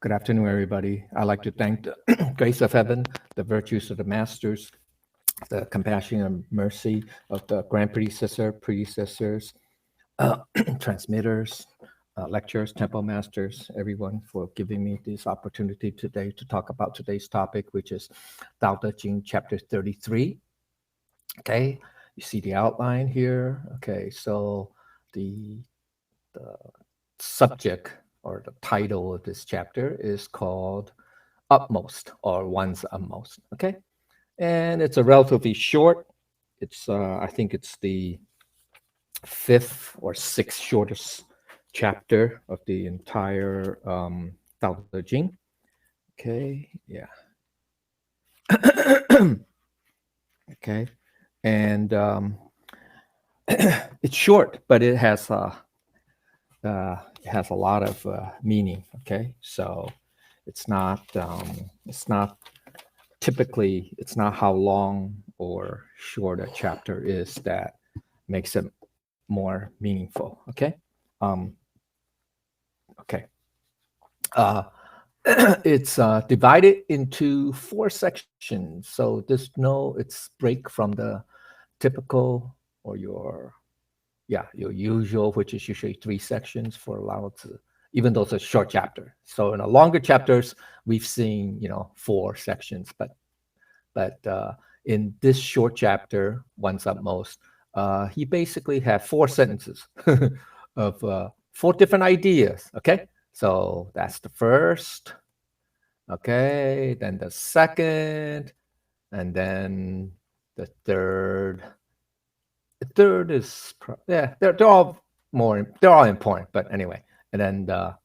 Good afternoon, everybody. I'd like to thank the grace of heaven, the virtues of the masters, the compassion and mercy of the grand predecessors, transmitters, lecturers, temple masters, everyone for giving me this opportunity today to talk about today's topic, which is Tao Te Ching, chapter 33. Okay, you see the outline here. Okay, so the subject or the title of this chapter is called Utmost or One's Utmost. Okay, and it's a relatively short. It's I think it's the fifth or sixth shortest chapter of the entire Tao Te Ching. Okay, yeah. Okay, and it's short, but it has a lot of meaning. Okay, so it's not typically it's not how long or short a chapter is that makes it more meaningful. Okay, um, okay. Uh, it's divided into four sections. So it's break from the typical or your usual, which is usually three sections for Lao Tzu, even though it's a short chapter. So in the longer chapters, we've seen four sections, but in this short chapter, One's Utmost, he basically had four sentences of four different ideas. Okay, so that's the first. Okay, then the second, and then the third. The third is they're all important, but anyway, and then the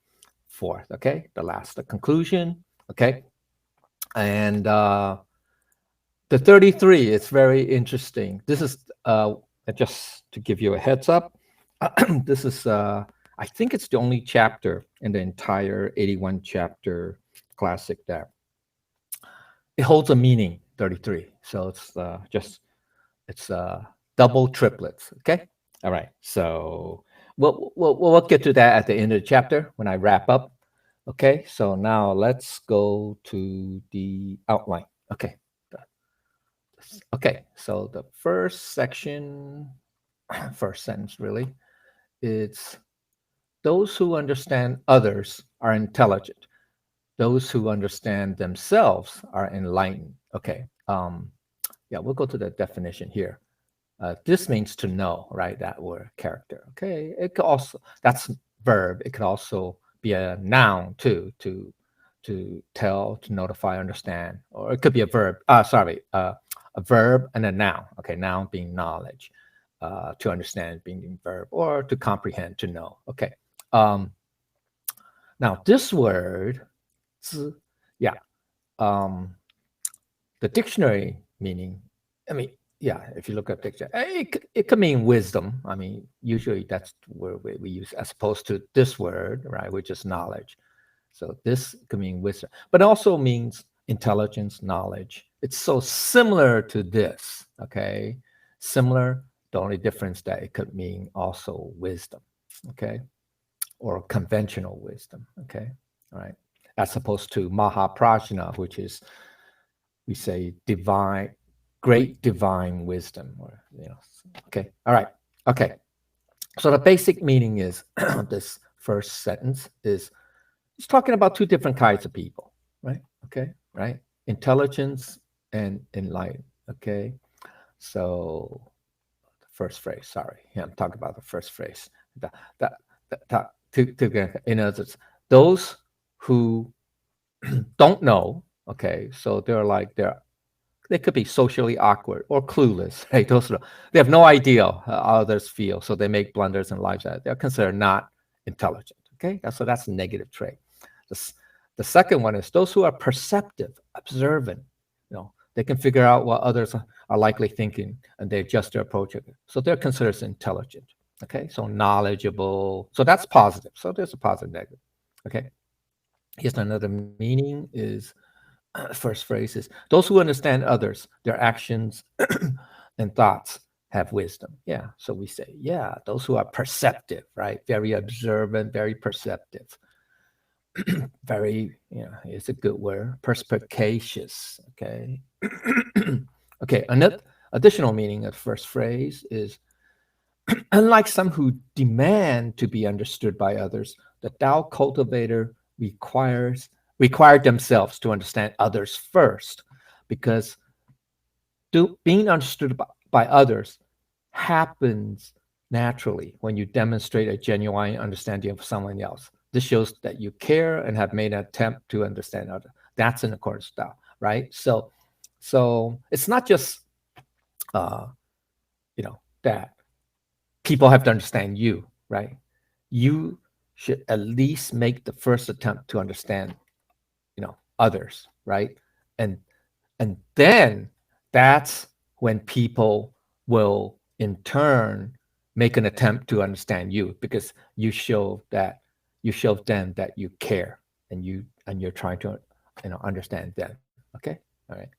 fourth. Okay, the conclusion. Okay, and the 33 is very interesting. This is just to give you a heads up. This is I think it's the only chapter in the entire 81 chapter classic that it holds a meaning. 33. So it's double triplets. Okay. All right. So we'll get to that at the end of the chapter when I wrap up. Okay. So now let's go to the outline. Okay. Okay. So the first section, first sentence really, it's those who understand others are intelligent. Those who understand themselves are enlightened. Okay. Yeah, we'll go to the definition here. This means to know, right? That word character. Okay. It could also, that's verb. It could also be a noun too, to tell, to notify, understand, or it could be a verb. A verb and a noun. Okay. Noun being knowledge, to understand being verb, or to comprehend, to know. Okay. Now this word, yeah, the dictionary meaning, I mean, yeah, if you look at dictionary, it could mean wisdom. I mean, usually that's where we use as opposed to this word, right, which is knowledge. So this could mean wisdom, but also means intelligence, knowledge. It's so similar to this, okay? Similar, the only difference that it could mean also wisdom, okay? Or conventional wisdom, okay? All right, as opposed to Mahaprajna, which is, we say, divine, great divine wisdom, or okay, all right, okay. So the basic meaning is this first sentence is it's talking about two different kinds of people, right? Okay, right? Intelligence and enlightened. Okay, so the first phrase. Sorry, yeah, I'm talking about the first phrase. In other words, those who don't know. Okay, so they could be socially awkward or clueless. Right? They have no idea how others feel, so they make blunders in lives that they're considered not intelligent. Okay, so that's a negative trait. The second one is those who are perceptive, observant. They can figure out what others are likely thinking, and they adjust their approach. So they're considered intelligent. Okay, so knowledgeable. So that's positive. So there's a positive, negative. Okay. Here's another meaning is first phrase is those who understand others, their actions and thoughts have wisdom. Yeah. So we say, yeah, those who are perceptive, right? Very observant, very perceptive. very, it's a good word, perspicacious. Okay. Okay, another additional meaning of the first phrase is unlike some who demand to be understood by others, the Tao cultivator required themselves to understand others first, because being understood by others happens naturally when you demonstrate a genuine understanding of someone else. This shows that you care and have made an attempt to understand others. That's in accordance with Tao, right? So it's not just that people have to understand you, right? You should at least make the first attempt to understand, others, right? And and then that's when people will in turn make an attempt to understand you, because you show them that you care, and you're trying to understand them. Okay, all right.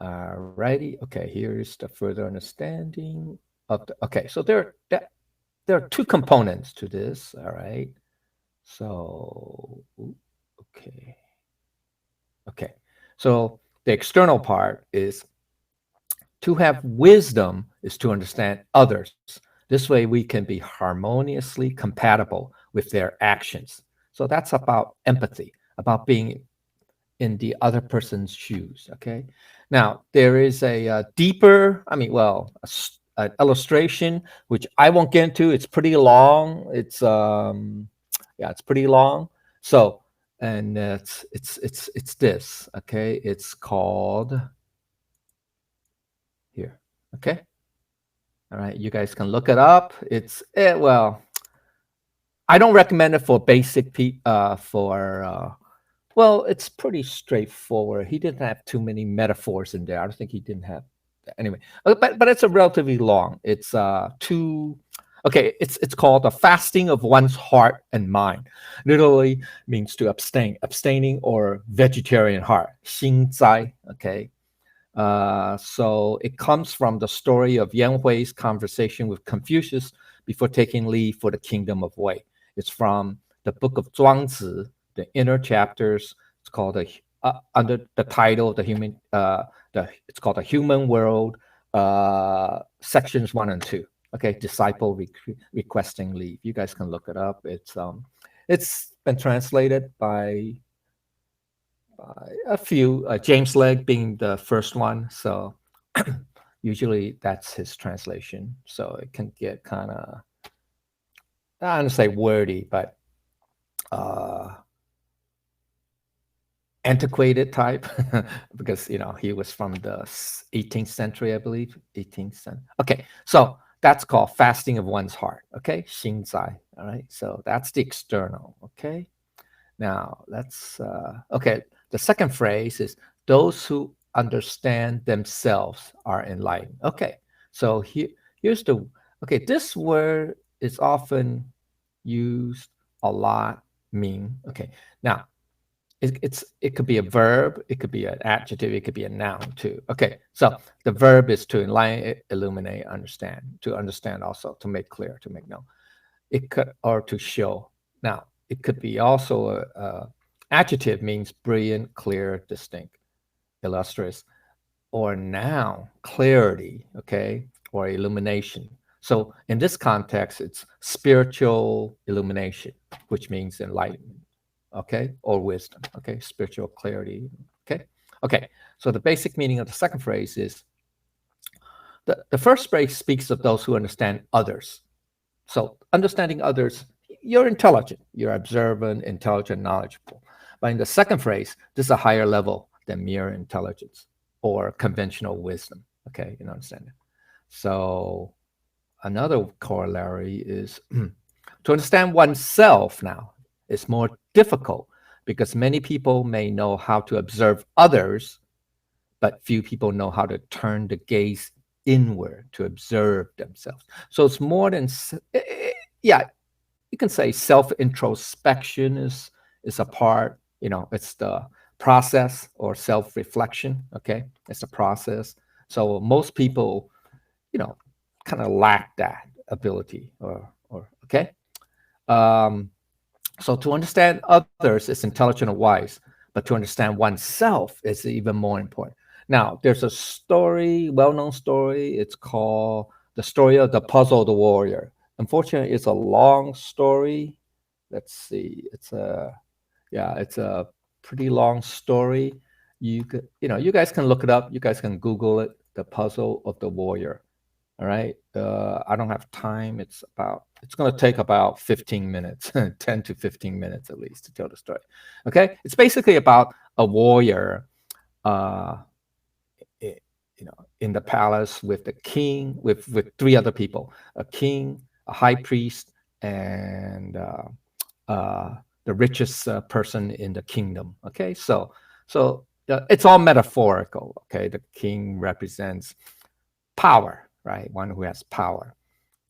Alrighty. Okay, here's the further understanding of the. Okay, so there are two components to this. All right. So okay, okay. So the external part is to have wisdom is to understand others. This way we can be harmoniously compatible with their actions. So that's about empathy, about being in the other person's shoes. Okay. Now there is a deeper, an illustration which I won't get into. It's pretty long. Yeah, it's pretty long. So, and it's this. Okay, it's called here. Okay. All right, you guys can look it up. Well, I don't recommend it for basic well, it's pretty straightforward. He didn't have too many metaphors in there. I don't think he didn't have anyway. But it's a relatively long. It's two. Okay, it's called the fasting of one's heart and mind. Literally means to abstain, abstaining or vegetarian heart. 心斋. Okay. So it comes from the story of Yan Hui's conversation with Confucius before taking leave for the kingdom of Wei. It's from the book of Zhuangzi, the inner chapters. It's called under the title the human. It's called the Human World, sections 1 and 2. Okay, disciple requesting leave. You guys can look it up. It's been translated by a few, James Legge being the first one. So usually that's his translation. So it can get kind of, I don't say wordy, but antiquated type because he was from the 18th century, I believe. 18th century. Okay, so that's called fasting of one's heart. Okay, 心斋. All right, so that's the external. Okay, now let's okay. The second phrase is those who understand themselves are enlightened. Okay, so here's the okay. This word is often used a lot. Okay. Now it could be a verb, it could be an adjective, it could be a noun too. Okay, so the verb is to enlighten, illuminate, understand, to understand also, to make clear, to make known. It could, or to show. Now, it could be also a adjective means brilliant, clear, distinct, illustrious, or noun, clarity, okay, or illumination. So in this context, it's spiritual illumination, which means enlightenment, okay, or wisdom, okay, spiritual clarity, okay. Okay, so the basic meaning of the second phrase is the first phrase speaks of those who understand others. So understanding others, you're intelligent, you're observant, intelligent, knowledgeable. But in the second phrase, this is a higher level than mere intelligence or conventional wisdom. Okay, you understand it. So another corollary is to understand oneself now is more difficult because many people may know how to observe others, but few people know how to turn the gaze inward to observe themselves. So it's more than, yeah, you can say self-introspection is a part, it's the process, or self-reflection, okay? It's a process. So most people, kind of lack that ability or okay? So to understand others is intelligent or wise, but to understand oneself is even more important. Now, there's a story, well-known story. It's called The Story of the Puzzled Warrior. Unfortunately, it's a long story. Let's see. It's a pretty long story. You guys can look it up. You guys can Google it. The Puzzle of the Warrior. All right. I don't have time. It's going to take about 15 minutes, 10 to 15 minutes at least to tell the story. Okay. It's basically about a warrior, uh, in the palace with the king, with three other people, a king, a high priest, and the richest person in the kingdom. Okay. So it's all metaphorical. Okay. The king represents power, right? One who has power.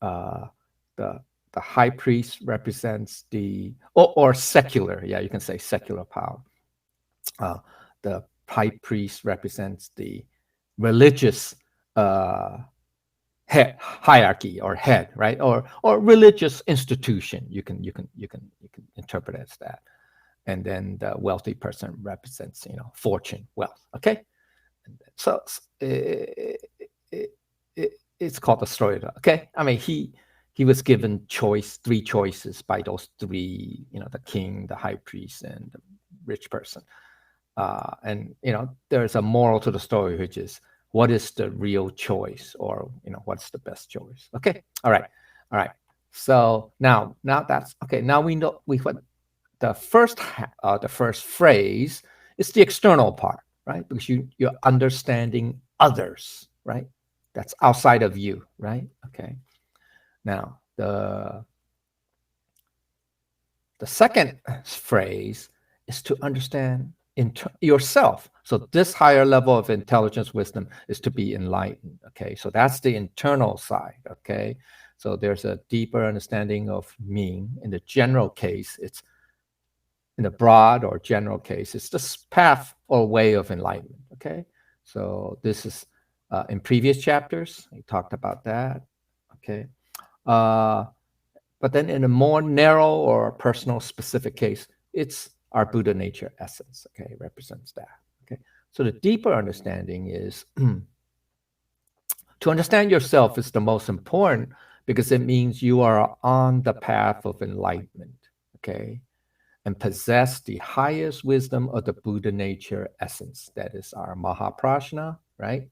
Uh, the the high priest represents or secular, yeah, you can say secular power. The high priest represents the religious uh, head hierarchy or head, right? Or religious institution. You can interpret it as that. And then the wealthy person represents fortune, wealth. Okay, so it, it's called the story. Okay, I mean he was given three choices by those three, the king, the high priest, and the rich person. And there's a moral to the story, which is what is the real choice, or what's the best choice. Okay, all right. So now that's okay. Now we know we what the first phrase is the external part, right? Because you're understanding others, right? That's outside of you, right? Okay. Now the second phrase is to understand yourself. So this higher level of intelligence, wisdom, is to be enlightened. Okay, so that's the internal side. Okay, so there's a deeper understanding of me. In the general case, it's in the broad or general case, it's the path or way of enlightenment. Okay, so this is in previous chapters we talked about that. Okay, but then in a more narrow or personal specific case, it's our Buddha nature essence. Okay, it represents that. Okay, so the deeper understanding is to understand yourself is the most important because it means you are on the path of enlightenment. Okay, and possess the highest wisdom of the Buddha nature essence. That is our Mahaprajna, right?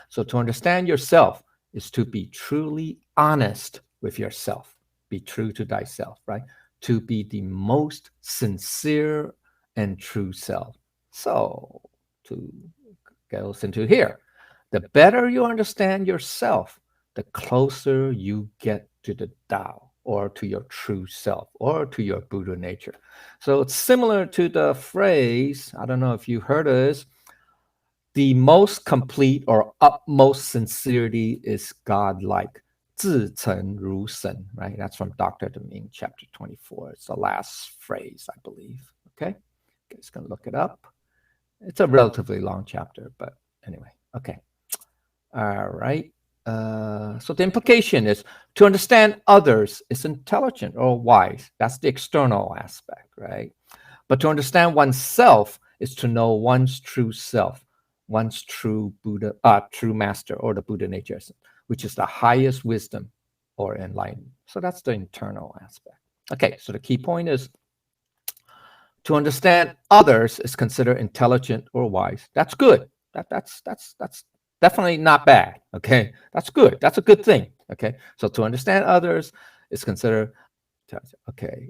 So to understand yourself is to be truly honest with yourself. Be true to thyself, right? To be the most sincere and true self. So to goes into here. The better you understand yourself, the closer you get to the Tao or to your true self or to your Buddha nature. So it's similar to the phrase, I don't know if you heard of this, the most complete or utmost sincerity is godlike. 自诚如神, right? That's from Dr. Deming, chapter 24. It's the last phrase, I believe. Okay? You guys can look it up. It's a relatively long chapter, but anyway. Okay. All right. So the implication is to understand others is intelligent or wise. That's the external aspect, right? But to understand oneself is to know one's true self, one's true Buddha, true master, or the Buddha nature, which is the highest wisdom or enlightenment. So that's the internal aspect. Okay, so the key point is to understand others is considered intelligent or wise. That's good. That's definitely not bad. Okay, that's good. That's a good thing. Okay, so to understand others is considered okay.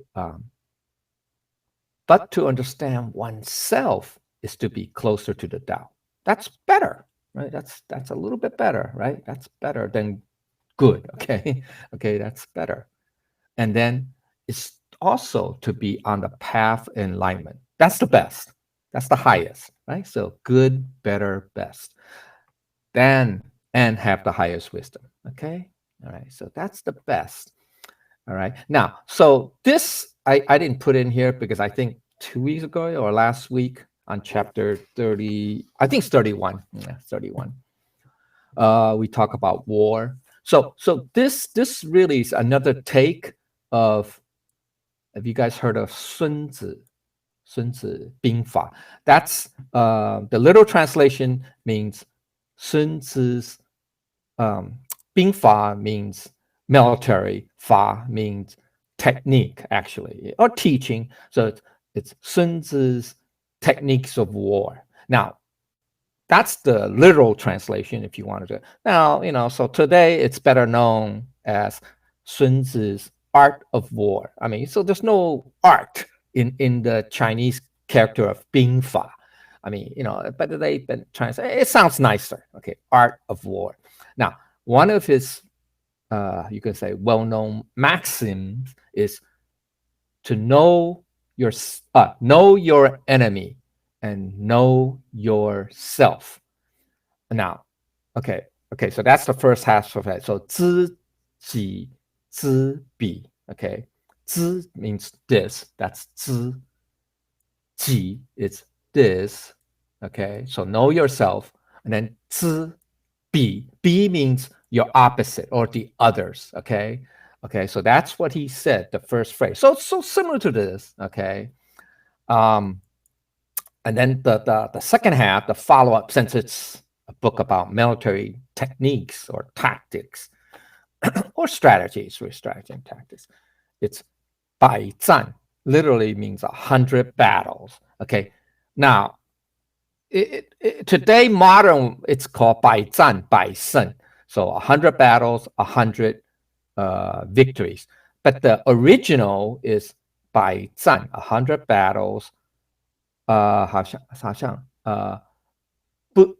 But to understand oneself is to be closer to the Tao. That's better, right? That's a little bit better, right? That's better than good. Okay, okay, that's better. And then it's also to be on the path of enlightenment. That's the best. That's the highest, right? So good, better, best. Then and have the highest wisdom. Okay. All right. So that's the best. All right. Now, so this I didn't put in here because I think 2 weeks ago or last week on chapter 30, I think it's 31. Yeah, 31. We talk about war. So this really is another take of Have you guys heard of 孙子兵法? That's the literal translation means 孙子's 兵法 means military, 法 means technique actually, or teaching. So it's 孙子's techniques of war. Now, that's the literal translation if you wanted to. Now, so today it's better known as 孙子's art of war. I mean, so there's no art in the Chinese character of 兵法. I mean, but they've been trying to say, it sounds nicer. Okay, art of war. Now, one of his, you can say, well-known maxims is to know your enemy and know yourself. Now, okay, so that's the first half of it. So 知己知彼. Okay, 知 means this. That's 知. 己 is this. Okay, so know yourself, and then 知彼. 彼 means your opposite or the others. Okay, so that's what he said, the first phrase. So similar to this. Okay, and then the second half, the follow-up, since it's a book about military techniques or tactics or strategies, strategy and tactics, it's 百战, literally means 100 battles. Okay, now today modern it's called 百战百胜, so 100 battles, 100 victories. But the original is 百战, 100 battles. 好像不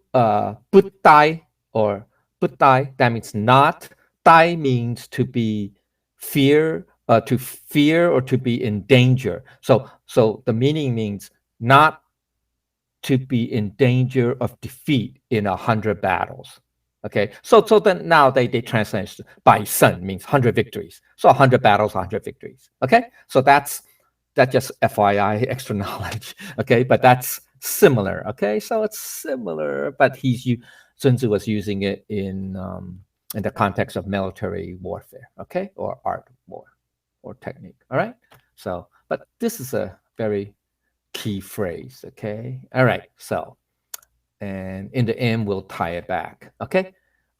呆 or 不呆, that means not. 呆 means to be fear, to fear or to be in danger. So the meaning means not to be in danger of defeat in 100 battles. Okay, so then now they translate 百胜 means 100 victories. So 100 battles, 100 victories. Okay, so that's just FYI, extra knowledge. Okay, but that's similar. Okay, so it's similar, but Sun Tzu was using it in the context of military warfare. Okay, or art war or technique. All right. So, but this is a very key phrase. Okay. All right. So, and in the end, we'll tie it back. Okay.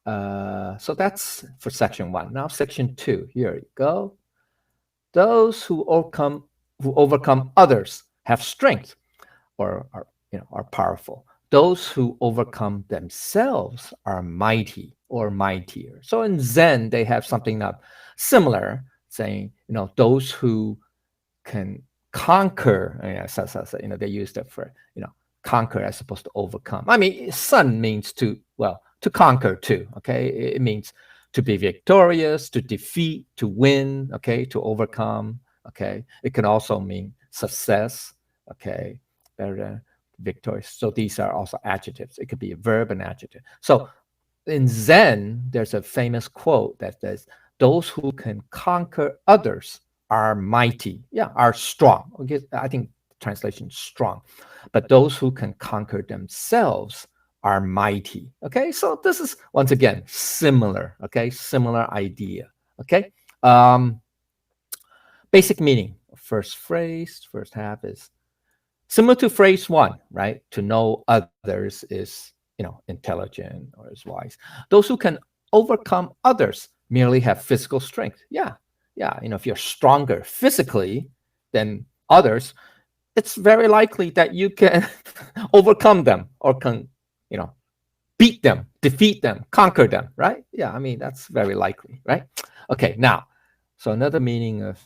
So that's for section 1. Now, section 2. Here you go. Those who overcome others have strength, or are powerful. Those who overcome themselves are mighty or mightier. So in Zen, they have something similar, saying, those who can conquer. They use that for, conquer as opposed to overcome. I mean, sun means to conquer too. Okay, it means to be victorious, to defeat, to win. Okay, to overcome. Okay, it can also mean success. Okay, better, victorious. So these are also adjectives. It could be a verb and adjective. So in Zen, there's a famous quote that says, "Those who can conquer others are mighty." Yeah, are strong. Okay, I think translation strong. But those who can conquer themselves are mighty. Okay, so this is once again similar. Okay, similar idea. Okay, basic meaning. First phrase, first half is similar to phrase 1, right? To know others is, intelligent or is wise. Those who can overcome others merely have physical strength. Yeah. If you're stronger physically than others, it's very likely that you can overcome them or can, beat them, defeat them, conquer them, right? Yeah, I mean, that's very likely, right? Okay, now, so another meaning of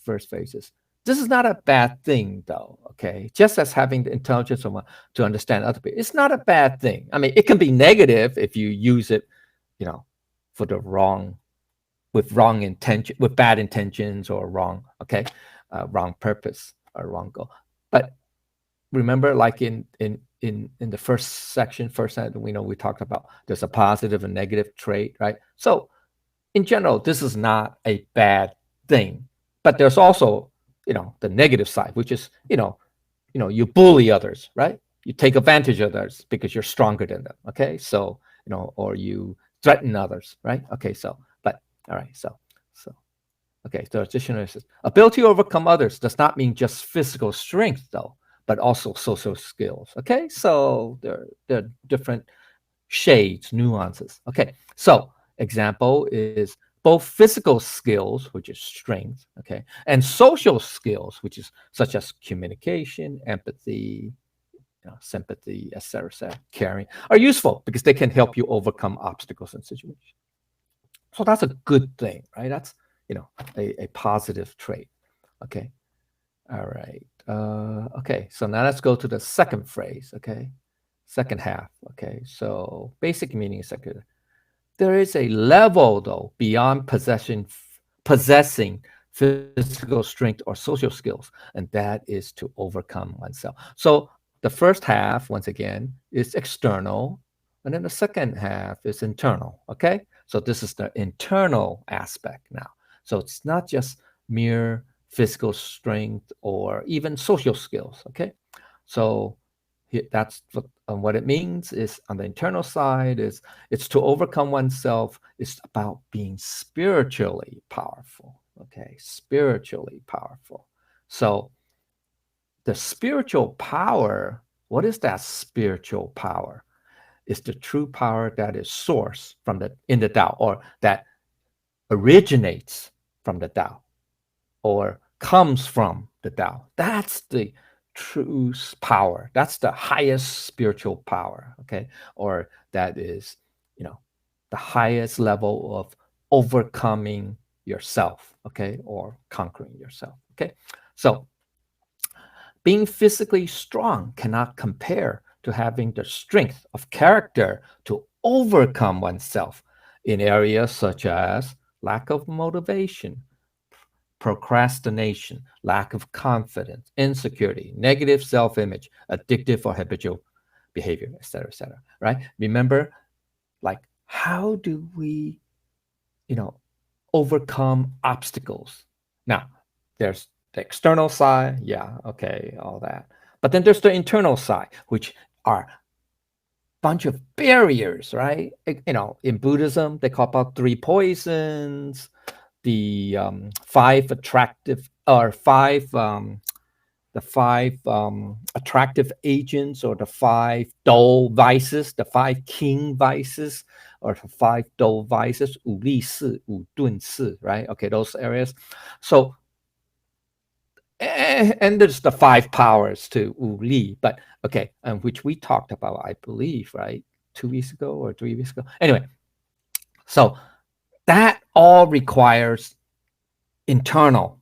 first phrase is, this is not a bad thing, though, okay? Just as having the intelligence to understand other people, it's not a bad thing. I mean, it can be negative if you use it, for the with wrong intention, with bad intentions or wrong purpose or wrong goal. But remember, like in the first section, we talked about there's a positive and negative trait, right? So in general, this is not a bad thing, but there's also, the negative side, which is, you bully others, right? You take advantage of others because you're stronger than them. Okay. So, or you threaten others, right? Okay. So, but all right. So, Okay, so dictionary says ability to overcome others does not mean just physical strength, though, but also social skills. Okay, so there are different shades, nuances. Okay, so example is both physical skills, which is strength, okay, and social skills, which is such as communication, empathy, sympathy, etc., caring, are useful because they can help you overcome obstacles and situations. So that's a good thing, right? That's a positive trait. Okay. All right. Okay. So now let's go to the second phrase. Okay. Second half. Okay. So basic meaning is like there is a level though beyond possessing physical strength or social skills, and that is to overcome oneself. So the first half, once again, is external, and then the second half is internal. Okay, so this is the internal aspect now. So it's not just mere physical strength or even social skills. Okay, so that's what it means is on the internal side is it's to overcome oneself. It's about being spiritually powerful. Okay, spiritually powerful. So the spiritual power, what is that spiritual power? It's the true power that is sourced from in the Tao, or that originates from the Tao, or comes from the Tao. That's the true power. That's the highest spiritual power. Okay, or that is, the highest level of overcoming yourself. Okay, or conquering yourself. Okay, so being physically strong cannot compare to having the strength of character to overcome oneself in areas such as lack of motivation, procrastination, lack of confidence, insecurity, negative self-image, addictive or habitual behavior, etc., right? Remember, like, how do we, overcome obstacles? Now, there's the external side, yeah, okay, all that. But then there's the internal side, which are bunch of barriers, right? In Buddhism, they call about three poisons, the five attractive or five the five attractive agents, or the five dull vices, the five king vices, or the five dull vices, 五力士、五遁士, right? Okay, those areas. So, and there's the five powers to 武力, but okay, which we talked about, I believe, right? 2 weeks ago or 3 weeks ago. Anyway, so that all requires internal,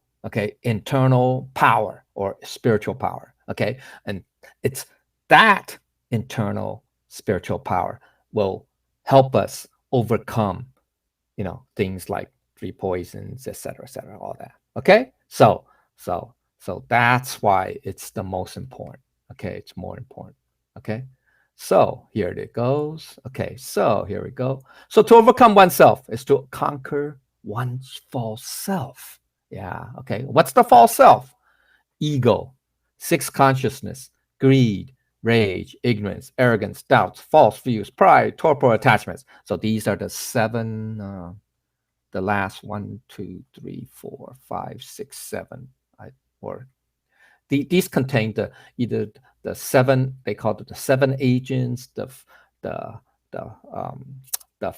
internal power or spiritual power. Okay, and it's that internal spiritual power will help us overcome, things like three poisons, etc., all that. Okay, so that's why it's the most important. Okay, it's more important. Okay, so here it goes. Okay, so here we go. So to overcome oneself is to conquer one's false self. Yeah, okay. What's the false self? Ego, sixth consciousness, greed, rage, ignorance, arrogance, doubts, false views, pride, torpor attachments. So these are the seven, the last 1, 2, 3, 4, 5, 6, 7, or these contain either the seven, they call it the seven agents, the the um, the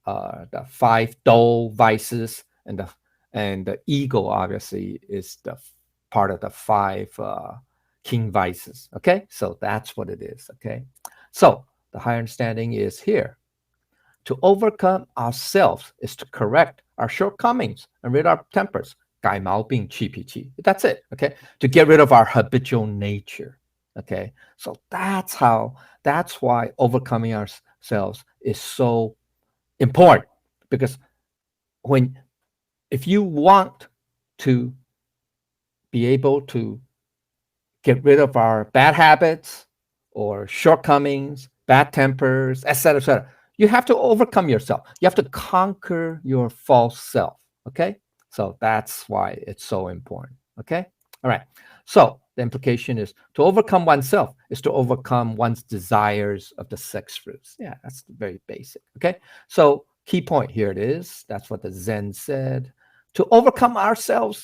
the five dull vices, and the ego obviously is the part of the five king vices. Okay, so that's what it is. Okay, so the higher understanding is here. To overcome ourselves is to correct our shortcomings and rid our tempers. 改毛病, 气脾气. That's it. Okay. To get rid of our habitual nature. Okay. So that's why overcoming ourselves is so important. Because if you want to be able to get rid of our bad habits or shortcomings, bad tempers, etc., you have to overcome yourself. You have to conquer your false self. Okay. So that's why it's so important. Okay. All right. So the implication is to overcome oneself is to overcome one's desires of the sex fruits. Yeah, that's very basic. Okay. So key point here it is. That's what the Zen said. To overcome to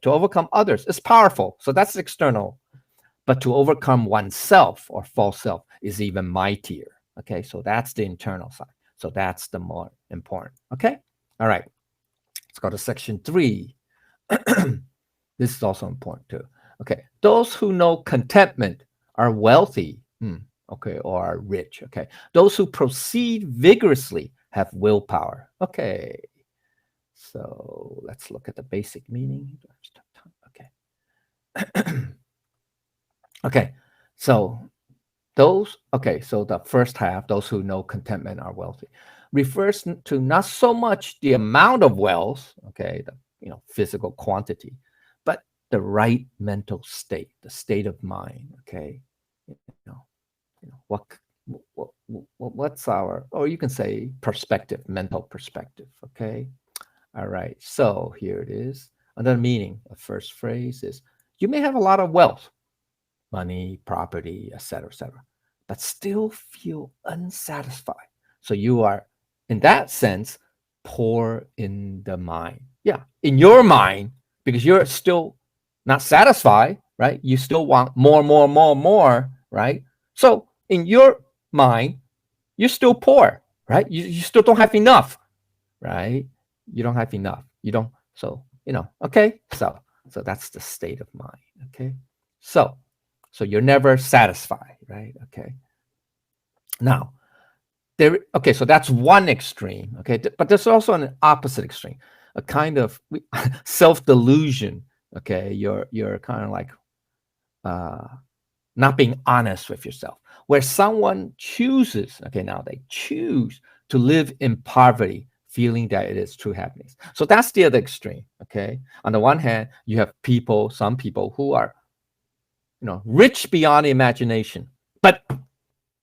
overcome others is powerful. So that's external. But to overcome oneself or false self is even mightier. Okay, so that's the internal side. So that's the more important. Okay, all right. Let's go to section 3. This is also important too. Okay, those who know contentment are wealthy, okay, or are rich. Okay, those who proceed vigorously have willpower. Okay, so let's look at the basic meaning. Okay. Okay, so so the first half, those who know contentment are wealthy, refers to not so much the amount of wealth, okay, the physical quantity, but the right mental state, the state of mind, okay. You know, what's our, or you can say perspective, mental perspective, okay. All right, so here it is. Another meaning, the first phrase is, you may have a lot of wealth, money, property, etc., but still feel unsatisfied. So you are, in that sense, poor in the mind. Yeah, in your mind, because you're still not satisfied, right? You still want more, right? So in your mind, you're still poor, right? You still don't have enough, right? You don't have enough. You don't. So okay. So that's the state of mind. Okay. So you're never satisfied, right? Okay. Now, okay, so that's one extreme, okay? But there's also an opposite extreme, a kind of self-delusion, okay? You're kind of like not being honest with yourself, where someone chooses, okay, now they choose to live in poverty, feeling that it is true happiness. So that's the other extreme, okay? On the one hand, you have some people who are rich beyond imagination, but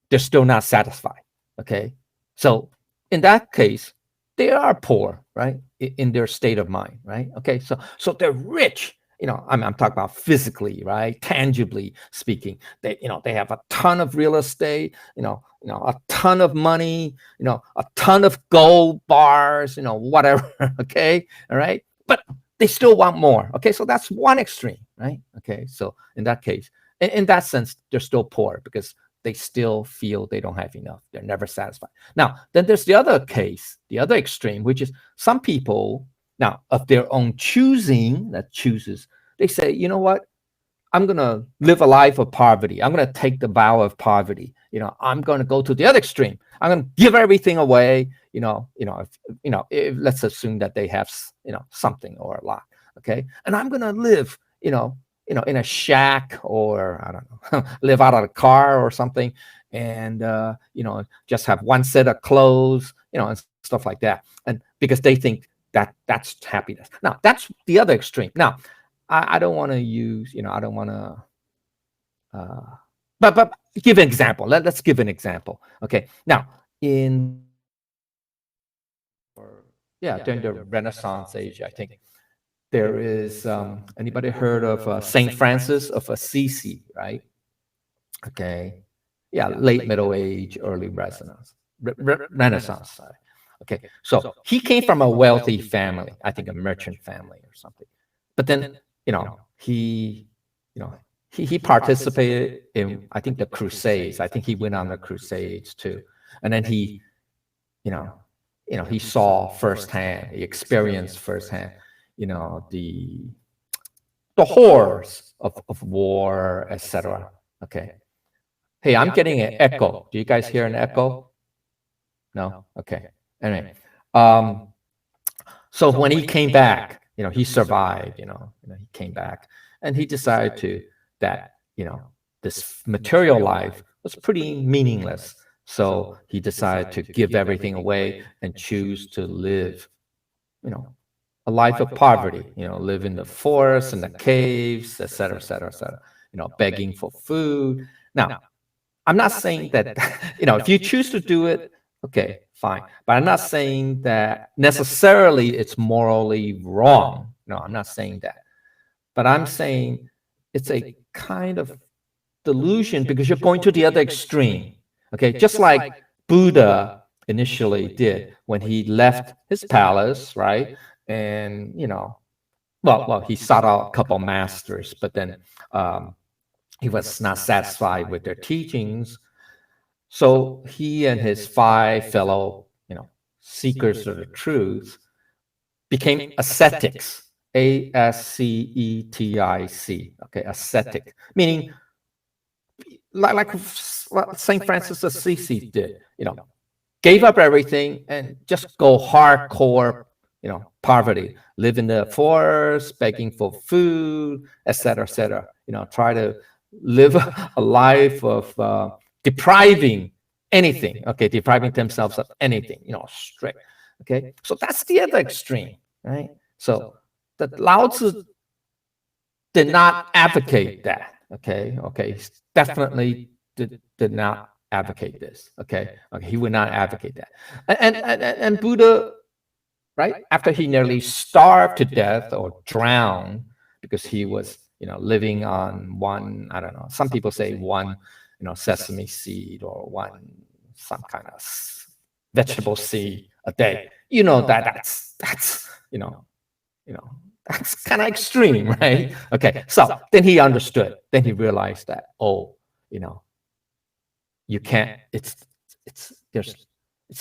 they're still not satisfied. Okay. So in that case, they are poor, right? In their state of mind, right? Okay. So they're rich. I'm talking about physically, right? Tangibly speaking. They have a ton of real estate, a ton of money, a ton of gold bars, whatever. Okay. All right. But they still want more. Okay. So that's one extreme, right? Okay. So in that case, in that sense, they're still poor because they still feel they don't have enough. They're never satisfied. Now, then there's the other case, the other extreme, which is some people, now of their own choosing, that chooses, they say, you know what? I'm going to live a life of poverty. I'm going to take the vow of poverty. I'm going to go to the other extreme. I'm going to give everything away. If, let's assume that they have, something or a lot. Okay. And I'm going to live, in a shack, or I don't know, live out of a car or something, and just have one set of clothes, and stuff like that. And because they think that that's happiness. Now that's the other extreme. Now, I don't want to use, I don't want to, but give an example. Let's give an example. Okay. Now during the Renaissance age, I think. There is, anybody heard of Saint Francis of Assisi, right? Okay. Yeah, late Middle Age, early Renaissance. Sorry. Okay, so he came from a wealthy family, I think a merchant family or something. But then, he participated in, I think, the Crusades. I think he went on the Crusades too, and then he saw firsthand, he experienced firsthand, the horrors of war, etc. Okay. Hey, I'm getting an echo. Do you guys hear an echo? No? Okay. Anyway. So when he came back, he survived, he came back, and he decided that this material life was pretty meaningless. So he decided to give everything away and choose to live, a life of poverty, live in the forests and the caves, et cetera, begging for food. Now, I'm not saying that, if you choose to do it, okay, fine. But I'm not saying that necessarily it's morally wrong. No, I'm not saying that. But I'm saying it's a kind of delusion because you're going to the other extreme. Okay, just like Buddha initially did when he left his palace, right? and well, he sought out a couple masters, but then he was not satisfied with their teachings. So he and his five fellow, seekers of the truth became ascetics. Ascetic. Okay, ascetic, meaning like what Saint Francis of Assisi did. Gave up everything and just go hardcore, poverty, live in the forest, begging for food, etc., etc. Try to live a life of depriving anything, okay, depriving themselves of anything, straight, okay. So that's the other extreme, right? So the Lao Tzu did not advocate that, okay, definitely did not advocate this, okay, he would not advocate that. And Buddha, right, after he nearly starved to death or drowned because he was living on one, I don't know, some people say one sesame seed or one some kind of vegetable seed a day, that's that's kind of extreme, right? Okay, so then he understood. Then he realized that, you can't. It's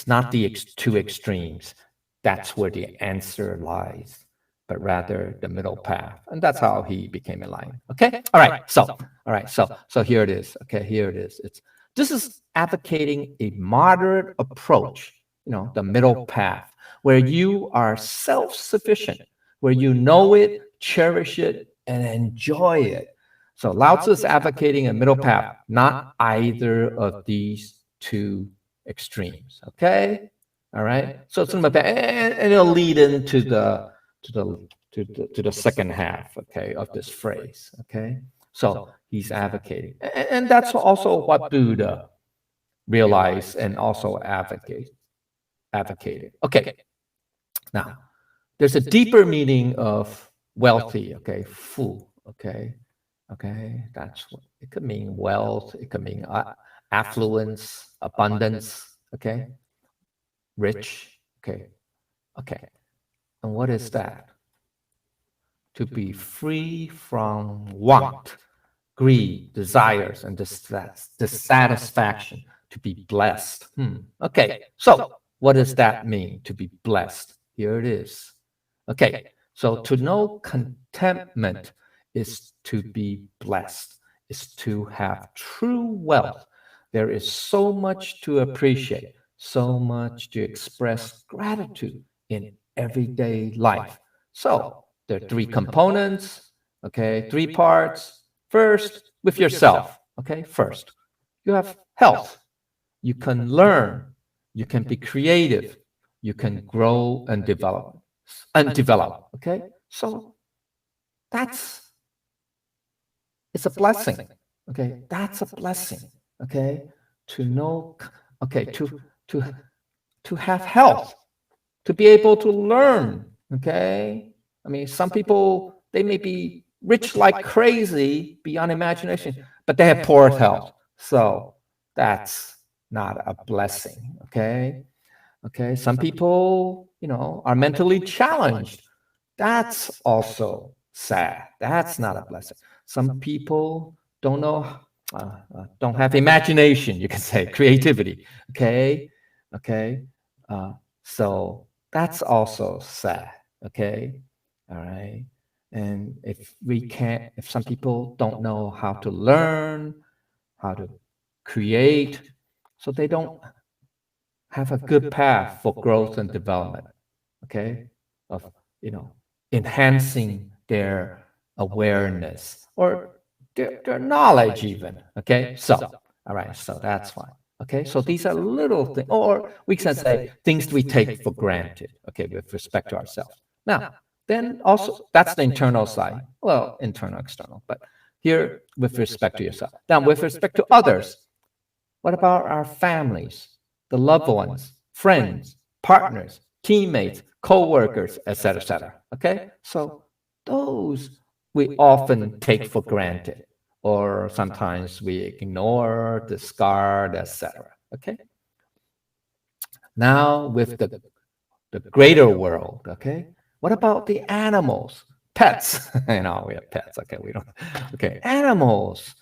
not the two extremes. That's where the answer lies, but rather the middle path, and that's how he became enlightened. Okay, all right. So here it is. Okay, here it is. This is advocating a moderate approach. The middle path, where you are self-sufficient, where you know it, cherish it, and enjoy it. So Lao Tzu is advocating a middle path, not either of these two extremes. Okay, all right. So it's and it'll lead into the second half, okay, of this phrase. Okay, so he's advocating, and that's also what Buddha realized and also advocated. Okay, now there's a deeper meaning of wealthy. Okay, full. Okay, that's what it could mean. Wealth. It could mean affluence, abundance. Okay, rich. Okay. And what is that? To be free from want, greed, desires, and dissatisfaction. To be blessed. Okay. So what does that mean? To be blessed. Here it is. Okay. So to know contentment is to be blessed, is to have true wealth. There is so much to appreciate, so much to express gratitude in everyday life. So there are three components, okay, three parts. First, with yourself, okay, first, you have health. You can learn, you can be creative, you can grow and develop, okay? So that's it's a blessing. Okay, that's a blessing. Okay, to know. Okay, to to have health, to be able to learn. Okay, I mean, some people they may be rich like crazy beyond imagination, but they have poor health. So that's not a blessing. Okay, okay. Some people, are mentally challenged. That's also sad. That's not a blessing. Some people don't know, don't have imagination, you can say, creativity. Okay. Okay. Uh, so that's also sad. Okay. All right. And if some people don't know how to learn, how to create, so they don't have a good path for growth and development. Okay. Of, you know, enhancing their awareness or their knowledge even. Okay, so all right, so that's fine. Okay, so these are little things, or we can say things we take for granted, okay, with respect to ourselves. Now, then also that's the internal side, well, internal, external, but here with respect to yourself. Now, with respect to others, what about our families, the loved ones, friends, partners, teammates, co-workers, etc., etc.? Okay, so those we often take for granted, or sometimes we ignore, discard, etc. Okay. Now with the greater world, okay, What about the animals? Pets. We have pets. Okay, we don't. Okay, animals.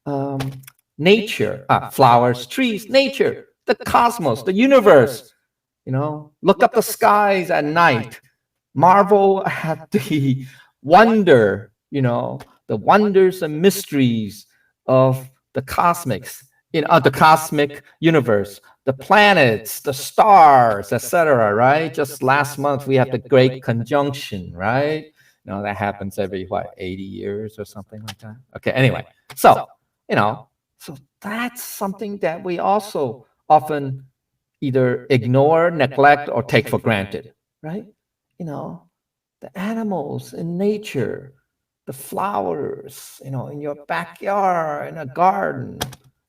Um, nature. Flowers, trees, nature, the cosmos, the universe. Look up the skies at night. Marvel at the wonder. The wonders and mysteries of the the cosmic universe, the planets, the stars, etc. Right? Just last month we have the Great Conjunction, right? That happens every 80 years or something like that. Okay, anyway, so you know, so that's something that we also often either ignore, neglect, or take for granted, right? The animals in nature, the flowers, in your backyard, in a garden,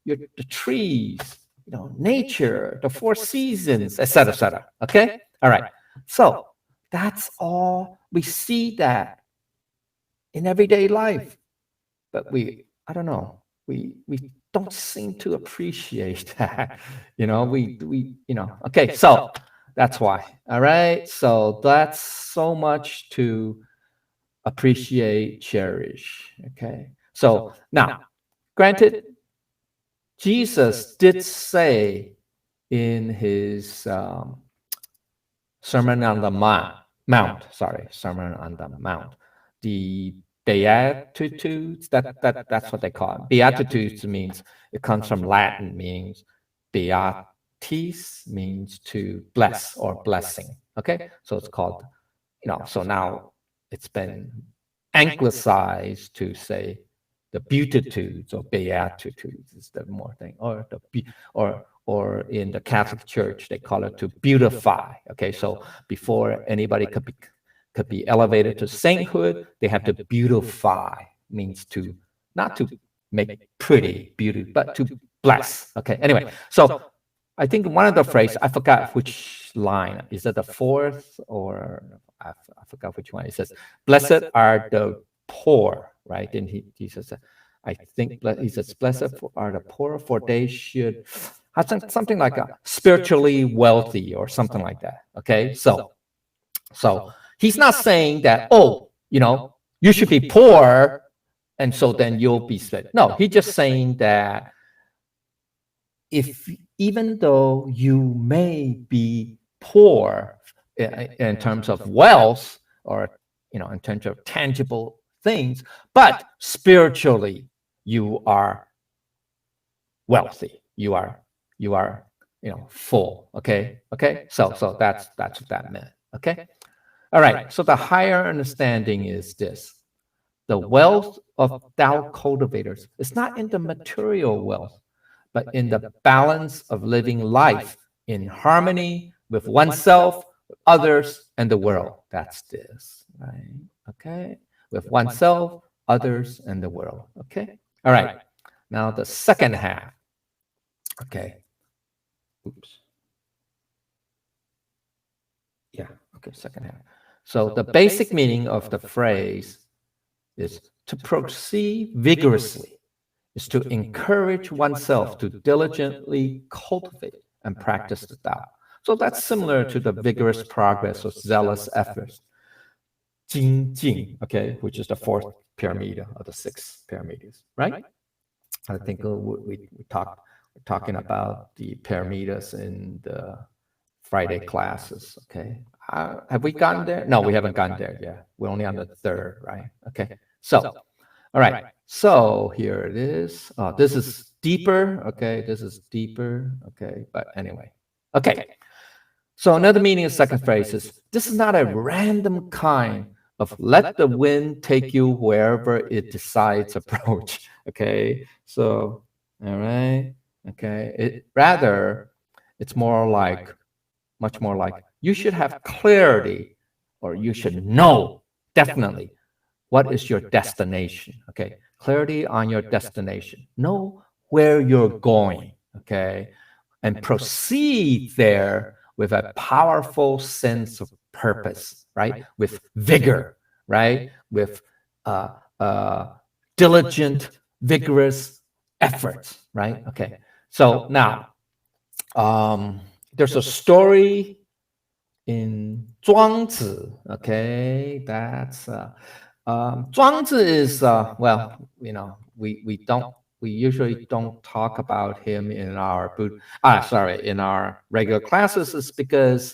the trees, nature, the four seasons, etc., etc. Okay, all right. So that's all we see that in everyday life, but I don't know, we don't seem to appreciate that. Okay, so that's why. All right, so that's so much to appreciate, cherish. Okay, so now, granted, Jesus did say in his Sermon on the Sermon on the Mount, the Beatitudes. That's what they call it. Beatitudes means, it comes from Latin, means beatis means to bless or blessing. Okay, so it's called, so now it's been anglicized to say the beatitudes or beatitudes is the more thing, or or in the Catholic Church they call it to beautify. Okay, so before anybody could be elevated to sainthood, they have to beautify, means to, not to make pretty beauty, but to bless. Okay, anyway, so I think one of the phrases, I forgot which line. Is it the fourth, or I forgot which one. It says, "Blessed are the poor," right? And Jesus said, I think he says, "Blessed are the poor, for they should have something like a spiritually wealthy," or something like that. Okay, so he's not saying that, oh, you should be poor, and so then you'll be saved. No, he's just saying that if, even though you may be poor in terms of wealth, or in terms of tangible things, but spiritually you are wealthy, you are full. Okay, so that's what that meant. Okay, all right, so the higher understanding is this: the wealth of thou cultivators is not in the material wealth, but in the balance of living life in harmony with oneself, with others, and the world. That's this, right? Okay, with oneself, others, and the world. Okay, all right. Now the second half. Okay, oops. Yeah, okay, second half. So the basic meaning of the phrase is to proceed vigorously, is to encourage oneself to diligently cultivate and practice the Tao. So that's similar to the vigorous progress or zealous efforts, Jing Jing, okay, which is the fourth paramita of the six paramitas, right? I think we're talking about the paramitas in the Friday classes, okay? Have we gotten there? No, we haven't gotten there yet. We're only on the third, right? Okay, so, all right, so here it is. This is deeper, okay? This is deeper, okay? But anyway, okay. So another meaning of second phrase is, this is not a random kind of let the wind take you wherever it decides approach, okay? So, all right, okay. Rather, it's much more like, you should have clarity, or you should know definitely what is your destination. Okay, clarity on your destination, know where you're going. Okay, and proceed there with a powerful sense of purpose, right? With vigor, right? With uh, uh, diligent, vigorous efforts, right? Okay, so now there's a story in 庄子. Okay, that's 庄子is well, we usually don't talk about him in our in our regular classes, is because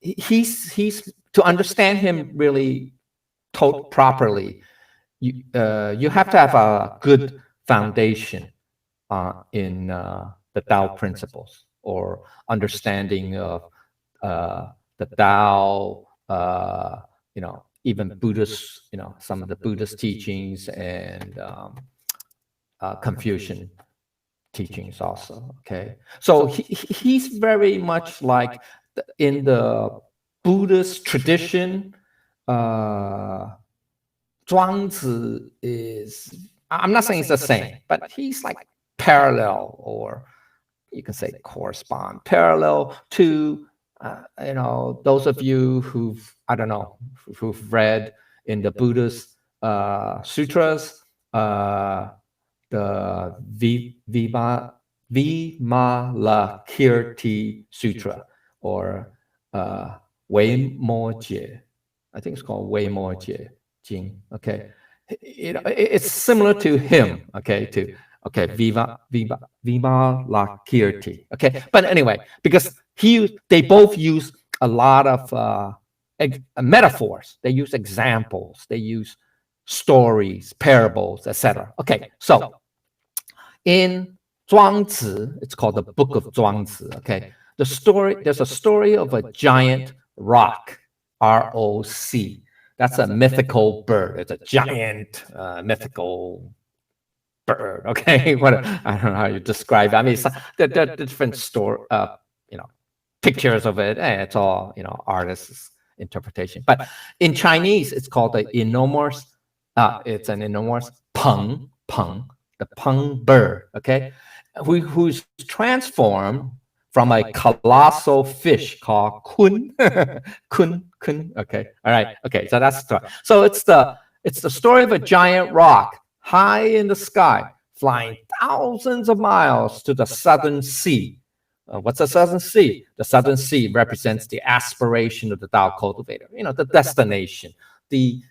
he's to understand him really properly, you have to have a good foundation in the Tao principles, or understanding of the Tao, even Buddhist, some of the Buddhist teachings, and Confucian teachings also. Okay, so he's very much like in the Buddhist tradition. Zhuangzi is, I'm not saying it's the same, but he's like parallel, or you can say correspond, parallel to, those of you who've, I don't know, who've read in the Buddhist sutras, the Vimalakirti Sutra, or Wei Mo Jie. I think it's called Wei Mo Jie Jing. Okay, it's similar to him. Okay, Vimalakirti. Okay, but anyway, because they both use a lot of metaphors. They use examples. They use stories, parables, etc. Okay, so in Zhuangzi, it's called the Book of Zhuangzi. Okay, there's a story of a giant rock, ROC. That's a mythical bird. It's a giant mythical bird. Okay, I don't know how you describe it. I mean, there are different pictures of it. It's all artists' interpretation. But in Chinese, it's called the enormous. It's an enormous peng, the peng bird. Okay, who's transformed from a colossal fish called kun. kun. Okay, all right. Okay, so that's the story. So it's the story of a giant rock high in the sky, flying thousands of miles to the southern sea. What's the southern sea? The southern sea represents the aspiration of the Tao cultivator. The destination, the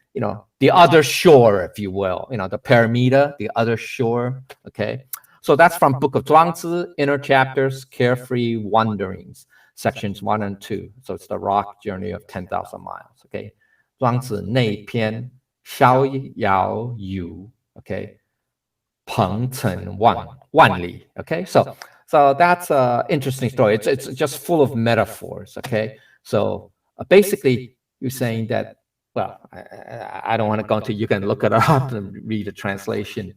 other shore, if you will. The Paramita, the other shore. Okay. So that's from Book of Zhuangzi, Inner Chapters, Carefree Wanderings, sections 1 and 2. So it's the rock journey of 10,000 miles. Okay. Zhuangzi 内篇逍遥游. Okay. 鹏程万里. Okay. So that's an interesting story. It's just full of metaphors. Okay. So basically, you're saying that, well, I don't want to go into, you can look it up and read the translation.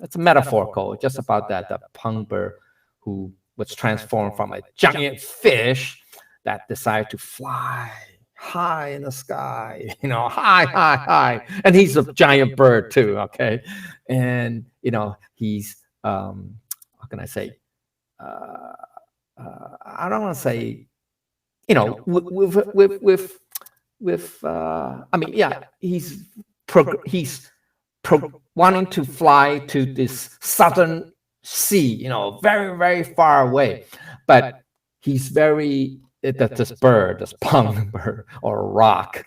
It's metaphorical, just about that, the peng bird who was transformed from a giant fish that decided to fly high in the sky, high. And he's a giant bird too, okay? And, he's, how can I say? I don't want to say, he's wanting to fly to this southern sea, very, very far away. But he's this bird, this peng bird or rock,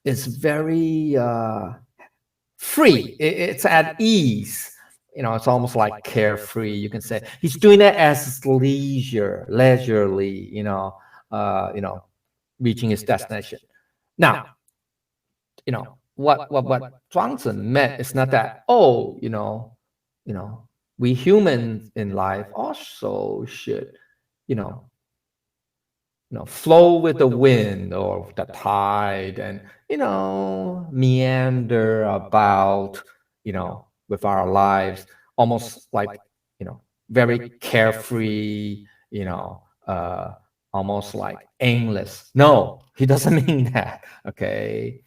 is very free. It's at ease. It's almost like carefree. You can say he's doing it as leisurely, reaching his destination. Now, what Zhuangzi meant is not that, we humans in life also should, flow with the wind or the tide, and meander about, with our lives, almost like, very carefree, almost like aimless. No, he doesn't mean that. Okay.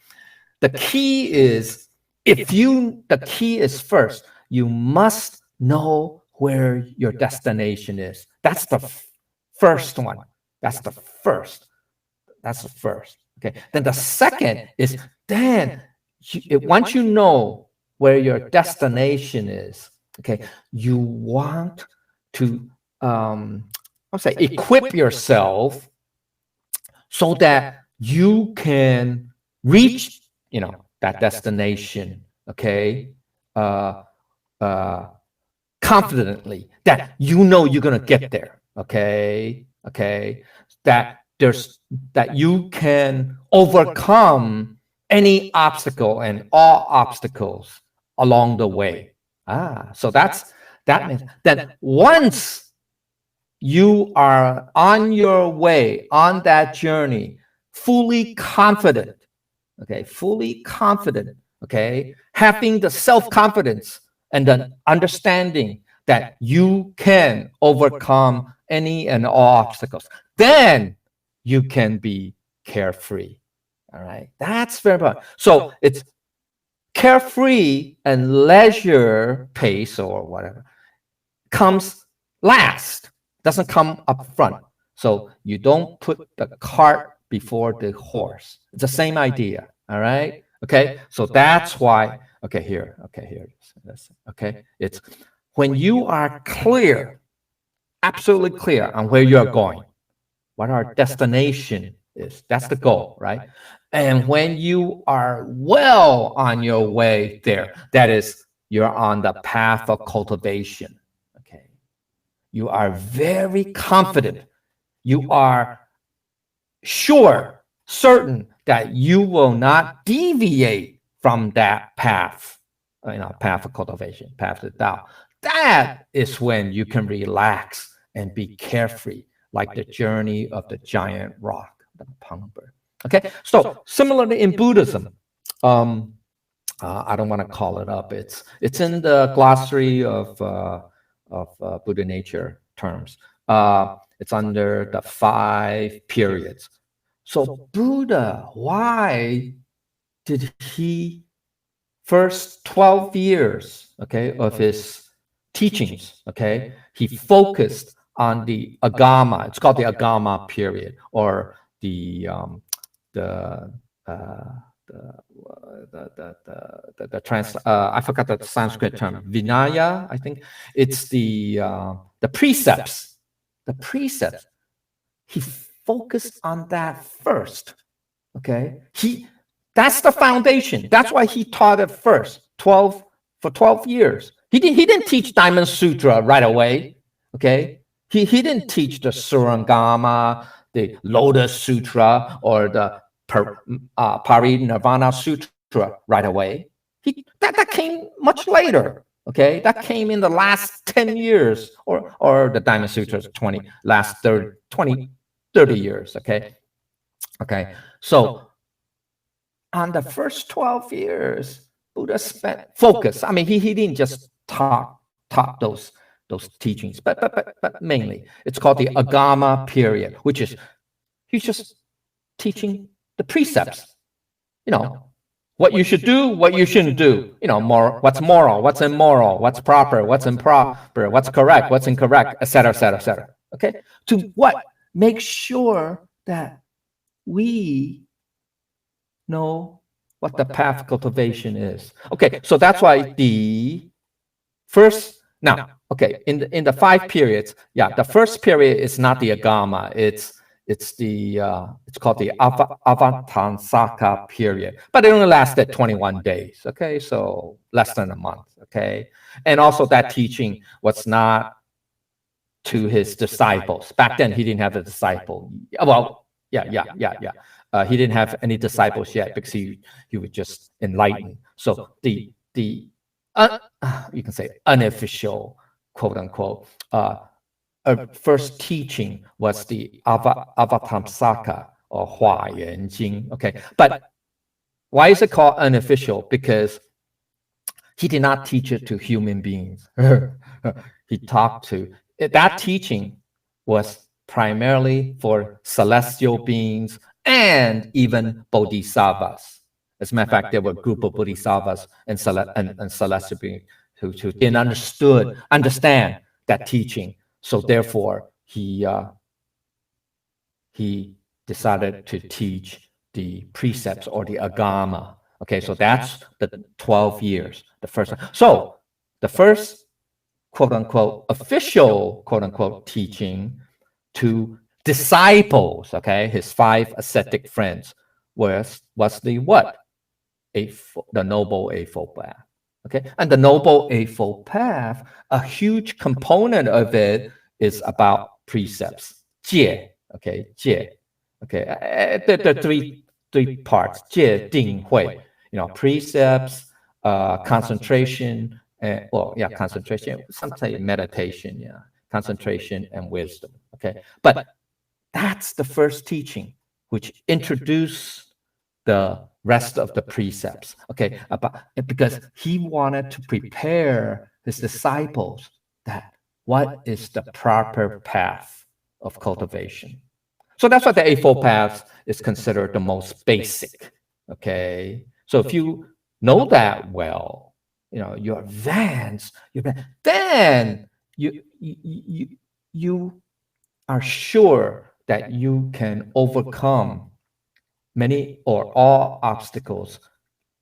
The key is, the key is first, you must know where your destination is. That's the first one. That's the first. Okay. Then the second is, once you know where your destination is, okay, you want to I'll say equip yourself so that you can reach, that destination, okay, confidently, that you're gonna get there, okay, that you can overcome any obstacle and all obstacles along the way. So that means that once you are on your way, on that journey, fully confident, having the self-confidence and the understanding that you can overcome any and all obstacles, then you can be carefree. All right, that's very important. So it's carefree and leisure pace or whatever comes last, doesn't come up front. So you don't put the cart before the horse. It's the same idea. All right. Okay. So that's why. Okay. Here. Okay. It's when you are clear, absolutely clear on where you're going, what our destination is. That's the goal, right? And when you are well on your way there, that is, you're on the path of cultivation. Okay. You are very confident. You are sure, certain that you will not deviate from that path, path of cultivation, path to Tao. That is when you can relax and be carefree, like the journey of the giant rock, the Pangber. Okay, so similarly in Buddhism, I don't want to call it up. It's in the glossary of Buddha nature terms. It's under the 5 periods. So Buddha, why did he first 12 years, of his teachings, he focused on the agama. It's called the agama period, or the I forgot the Sanskrit term, Vinaya. I think it's the precepts. The precepts. He focused on that first. Okay, that's the foundation. That's why he taught it first. 12 years. He didn't teach Diamond Sutra right away. Okay, he didn't teach the Surangama, the Lotus Sutra, or the Parinirvana Sutra right away. That came much later. Okay, that came in the last 10 years, or the Diamond Sutras 30 years. Okay. So on the first 12 years, Buddha spent focus. I mean, he didn't just taught those teachings, but mainly it's called the agama period, which is he's just teaching the precepts. What you should do, what you shouldn't do. What's moral, what's immoral, what's proper, what's improper, what's correct, what's incorrect, etc., etc., etc. Okay, to what? Make sure that we know what the path of cultivation is. Okay, so that's why the first now. Okay, in the 5 periods, the first period is not the agama. It's called the Avatansaka period, but it only lasted 21 days. Okay, so less than a month. Okay, and also that teaching was not to his disciples. Back then, he didn't have a disciple. Well, yeah. He didn't have any disciples yet because he was just enlightened. So the you can say unofficial, quote unquote, first teaching was the Avatamsaka or Hua Yuan Jing. Okay, but why is it called unofficial? Because he did not teach it to human beings. He talked to that teaching was primarily for celestial beings and even bodhisattvas. As a matter of fact, there were a group of bodhisattvas and celestial beings who didn't understand that teaching. So therefore, he decided to teach the precepts or the agama. Okay, so that's the 12 years. The first. So the first, quote unquote, official, quote unquote, teaching to disciples, okay, his 5 ascetic friends, was the what? The Noble Eightfold Path. Okay, and the Noble Eightfold Path, a huge component of it is about precepts. 戒, okay, 戒. Okay, the three parts. 戒, 定, 慧. Precepts, concentration, concentration. Some say meditation. Yeah, concentration and wisdom. Okay, but that's the first teaching, which introduced the rest of the precepts. Okay, because he wanted to prepare his disciples that what is the proper path of cultivation. So that's why the Eightfold Path is considered the most basic. Okay, so if you know that well, you advance, then you are sure that you can overcome many or all obstacles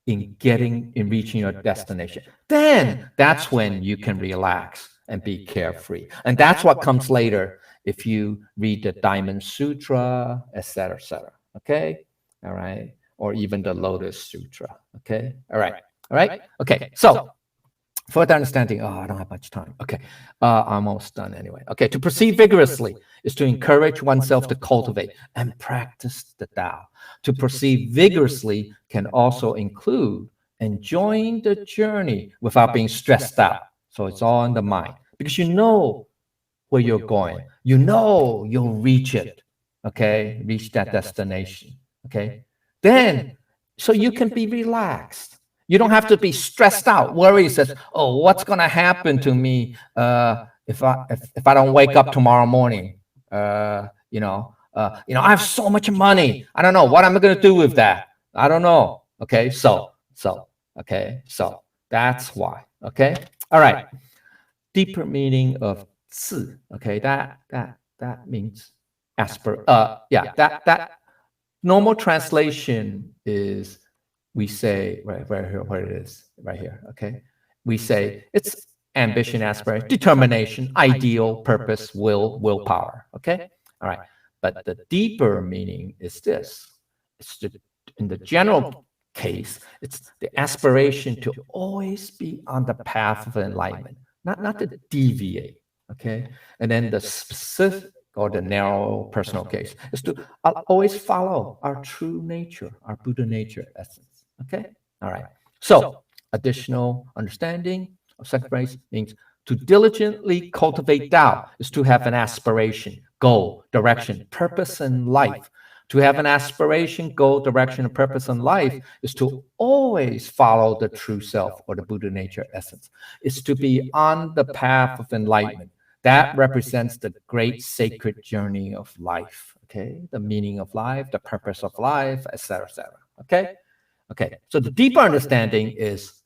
in reaching your destination. Then that's when you can relax and be carefree. And that's what comes later if you read the Diamond Sutra, etc., etc. Okay? All right? Or even the Lotus Sutra. Okay? All right. All right? Okay. So further understanding. I don't have much time. Okay. I'm almost done anyway. Okay. To proceed vigorously is to encourage oneself to cultivate and practice the Tao. To proceed vigorously can also include enjoying the journey without being stressed out. So it's all in the mind because you know where you're going. You know you'll reach it. Okay. Reach that destination. Okay. Then, so you can be relaxed. You don't have to be stressed out, worried. Says, "Oh, what's going to happen to me if I don't wake up tomorrow morning? I have so much money. I don't know what I'm going to do with that. I don't know." Okay, so that's why. Okay, all right. Deeper meaning of 次. Okay, that means that normal translation is, we say, right here, where it is, right here, okay? We say it's ambition, aspiration, determination, ideal, purpose, willpower, okay? All right. But the deeper meaning is this. In the general case, it's the aspiration to always be on the path of enlightenment, not to deviate, okay? And then the specific or the narrow personal case is to always follow our true nature, our Buddha nature essence. Okay? All right. So, additional understanding of second phrase means to diligently cultivate Tao is to have an aspiration, goal, direction, purpose in life. To have an aspiration, goal, direction, and purpose in life is to always follow the true self or the Buddha nature essence. It's to be on the path of enlightenment. That represents the great sacred journey of life. Okay? The meaning of life, the purpose of life, etc., etc. Okay? Okay, so the deeper understanding is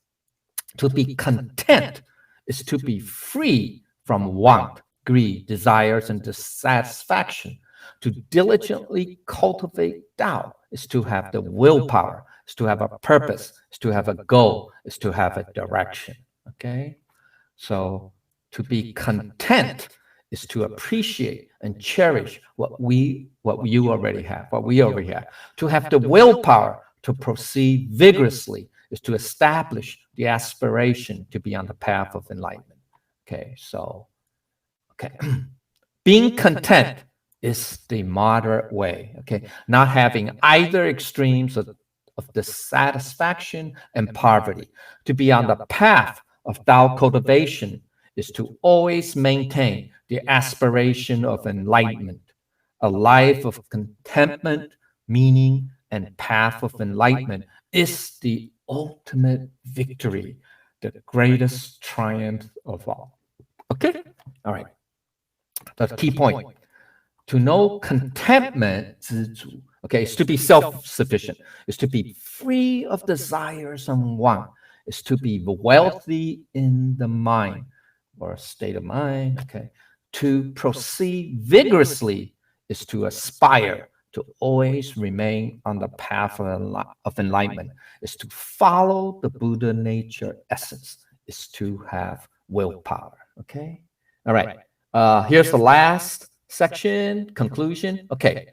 to be content, is to be free from want, greed, desires, and dissatisfaction. To diligently cultivate Tao is to have the willpower, is to have a purpose, is to have a goal, is to have a direction. Okay, so to be content is to appreciate and cherish what you already have, what we already have. To have the willpower to proceed vigorously is to establish the aspiration to be on the path of enlightenment. Okay, so, being content is the moderate way. Okay, not having either extremes of dissatisfaction and poverty. To be on the path of Tao cultivation is to always maintain the aspiration of enlightenment, a life of contentment, meaning, and path of enlightenment is the ultimate victory, the greatest triumph of all. Okay? All right. That's the key point. To know contentment, 知足, okay, is to be self-sufficient, is to be free of desires and want, is to be wealthy in the mind or state of mind. Okay. To proceed vigorously is to aspire to always remain on the path of enlightenment, is to follow the Buddha nature essence, is to have willpower. Okay. All right. Here's the last section, conclusion. Okay,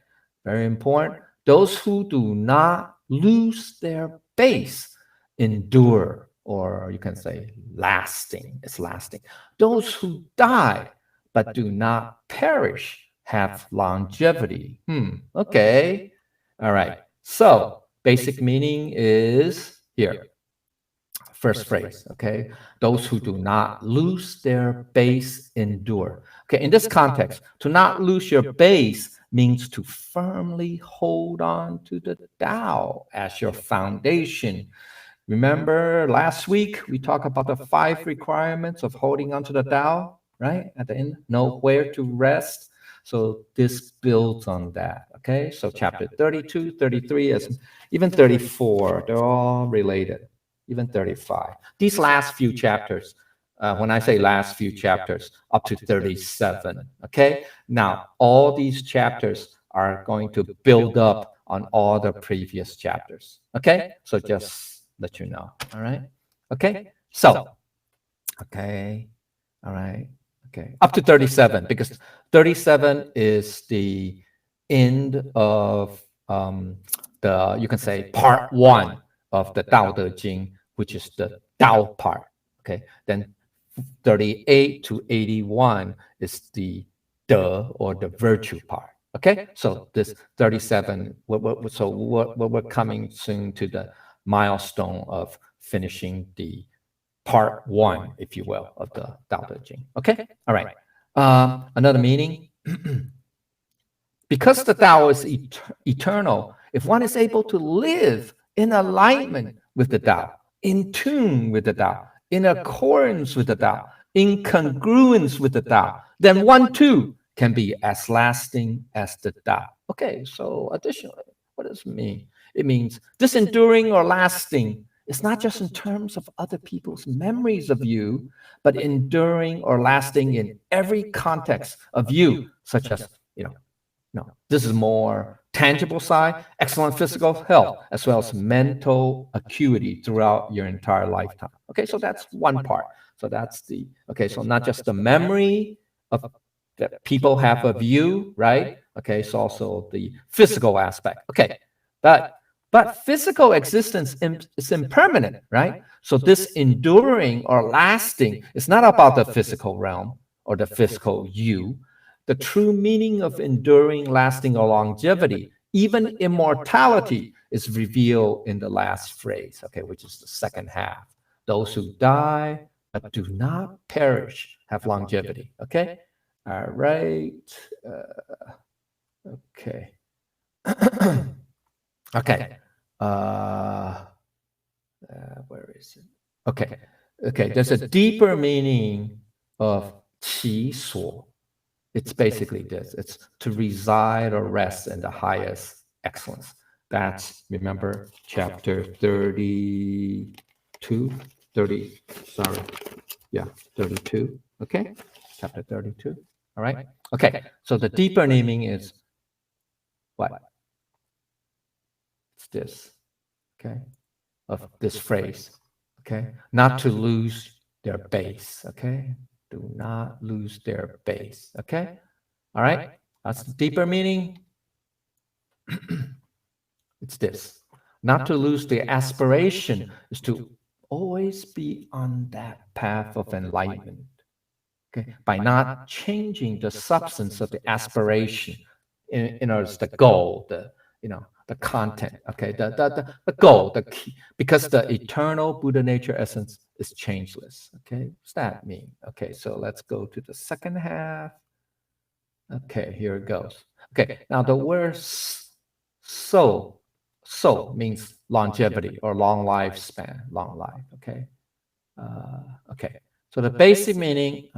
very important. Those who do not lose their base endure, or you can say lasting. It's lasting. Those who die but do not perish have longevity. Okay. All right. So basic meaning is here. First phrase, okay? Those who do not lose their base endure. Okay, in this context, to not lose your base means to firmly hold on to the Tao as your foundation. Remember last week we talked about the 5 requirements of holding on to the Tao, right? At the end, know where to rest. So this builds on that, okay? So chapter 32, 33, as even 34, they're all related, even 35. These last few chapters, when I say last few chapters, up to 37, okay? Now, all these chapters are going to build up on all the previous chapters, okay? So just let you know, all right? Okay, so, okay, all right, okay, up to 37, because 37 is the end of you can say part one of the Tao Te Ching, which is the Tao part. Okay, then 38 to 81 is the or the virtue part. Okay, so this 37, so we're coming soon to the milestone of finishing the part one, if you will, of the Tao Te Ching. Okay, all right. Another meaning. Because the Tao is eternal, if one is able to live in alignment with the Tao, in tune with the Tao, in accordance with the Tao, in congruence with the Tao, then one too can be as lasting as the Tao. Okay, so additionally, what does it mean? It means this enduring or lasting is not just in terms of other people's memories of you, but enduring or lasting in every context of you, such as, no, this is more tangible side, excellent physical health, as well as mental acuity throughout your entire lifetime. Okay, so that's one part. So that's the, okay, so not just the memory of that people have of you, right? Okay, so also the physical aspect. Okay, but physical existence is impermanent, right? So this enduring or lasting is not about the physical realm or the physical you. The true meaning of enduring, lasting, or longevity, even immortality, is revealed in the last phrase, okay, which is the second half. Those who die but do not perish have longevity, okay? All right. Okay. Okay. Where is it? Okay. Okay. There's a deeper meaning of qi suo. It's basically this. It's to reside or rest in the highest excellence. That's, remember, chapter 32, 30, sorry. Yeah, 32. Okay, chapter 32. All right. Okay, so the deeper meaning is what? It's this, okay, of this phrase, okay? Not to lose their base, okay? Do not lose their base, okay? All right, that's the deeper meaning. It's this. Not to lose the aspiration is to always be on that path of enlightenment. Okay, by not changing the substance of the aspiration, in other words, the goal, the content. Okay, the goal, the key, because the eternal Buddha nature essence is changeless. Okay, what's that mean? Okay, so let's go to the second half. Okay, here it goes. Okay, now the word so means longevity or long lifespan, long life. Okay, okay. So the basic meaning,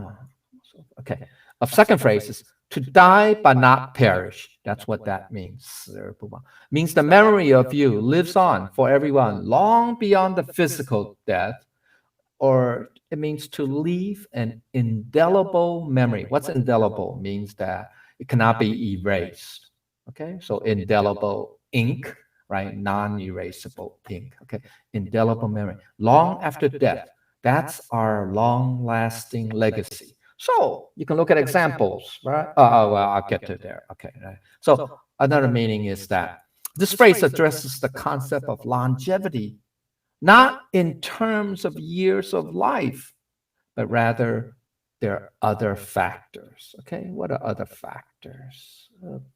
okay, of second phrase is to die but not perish. That's what that means. Means the memory of you lives on for everyone long beyond the physical death, or it means to leave an indelible memory. What's indelible? Means that it cannot be erased. Okay, so indelible ink, right? Non-erasable ink. Okay, indelible memory. Long after death. That's our long-lasting legacy. So you can look at examples, right? Oh, well, I'll get to there. Okay. Right. So another meaning is that this phrase addresses the concept of longevity, not in terms of years of life, but rather there are other factors. Okay. What are other factors?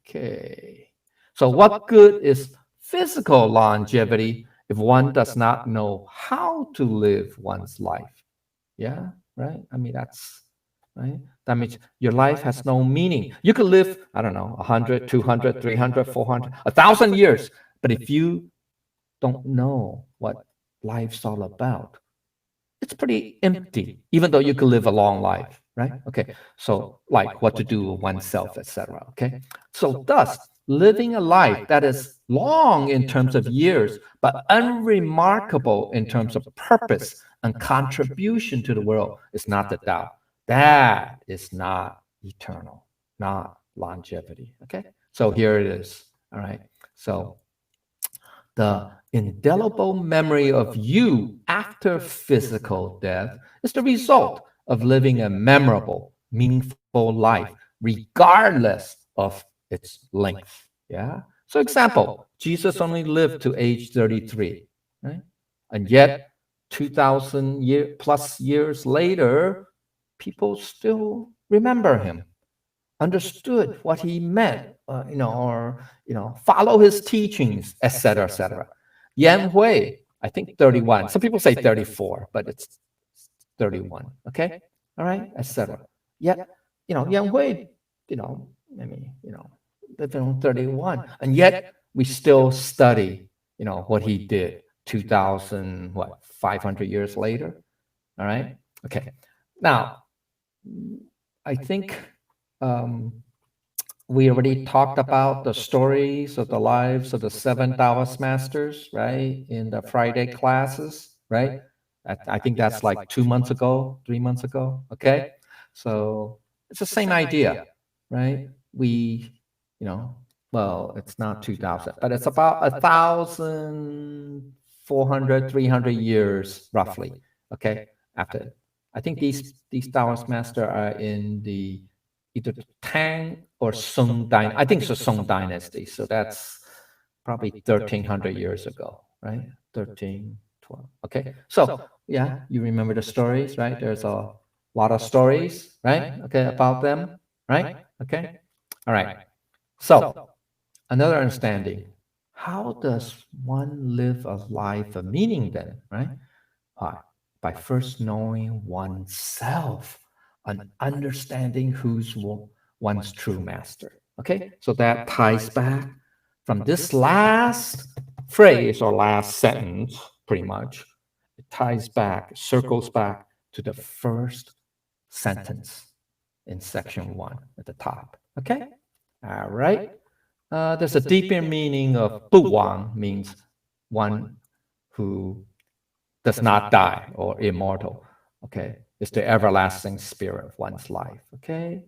Okay. So what good is physical longevity if one does not know how to live one's life? Yeah, right. I mean, that's right. That means your life has no meaning. You could live, I don't know, 100, 200, 300, 400, 1,000 years. But if you don't know what life's all about, it's pretty empty, even though you could live a long life, right? Okay. So, like what to do with oneself, etc. Okay. So, thus, living a life that is long in terms of years, but unremarkable in terms of purpose and contribution to the world is not the Tao. That is not eternal, not longevity. Okay. So, here it is. All right. So, the indelible memory of you after physical death is the result of living a memorable, meaningful life, regardless of its length. Yeah. So, example, Jesus only lived to age 33, right? And yet, 2,000 plus years later, people still remember him, understood what he meant, or follow his teachings, etc., etc. Yan Hui, I think 31. Some people say 34, but it's 31. Okay, all right, etc. Yet, Yan Hui, I mean, lived on 31, and yet we still study, what he did 2,000, what, 500 years later. All right, okay. Now, I think um, we already talked about the stories of the lives of the seven Taoist masters, right, in the Friday classes, right? I think that's like 2 months ago, 3 months ago. Okay. So it's the same idea, right? We, you know, well, it's not 2000, but it's about 1,400, 300 years roughly. Okay. After, I think these Taoist masters are in the either Tang or Song dynasty. I think it's the Song dynasty. So that's probably 1,300 years ago, right? 13, 12. Okay. So, yeah, you remember the stories, right? There's a lot of stories, right? Okay, about them, right? Okay. All right. So, another understanding, how does one live a life of meaning then, right? Why? By first knowing oneself and understanding who's one's true master. Okay, so that ties back from this last phrase or last sentence, pretty much. It ties back, circles back to the first sentence in section 1 at the top. Okay, all right. There's a deeper meaning of Bu Wang, means one who does not die or immortal. Okay. It's the everlasting spirit of one's life. Okay.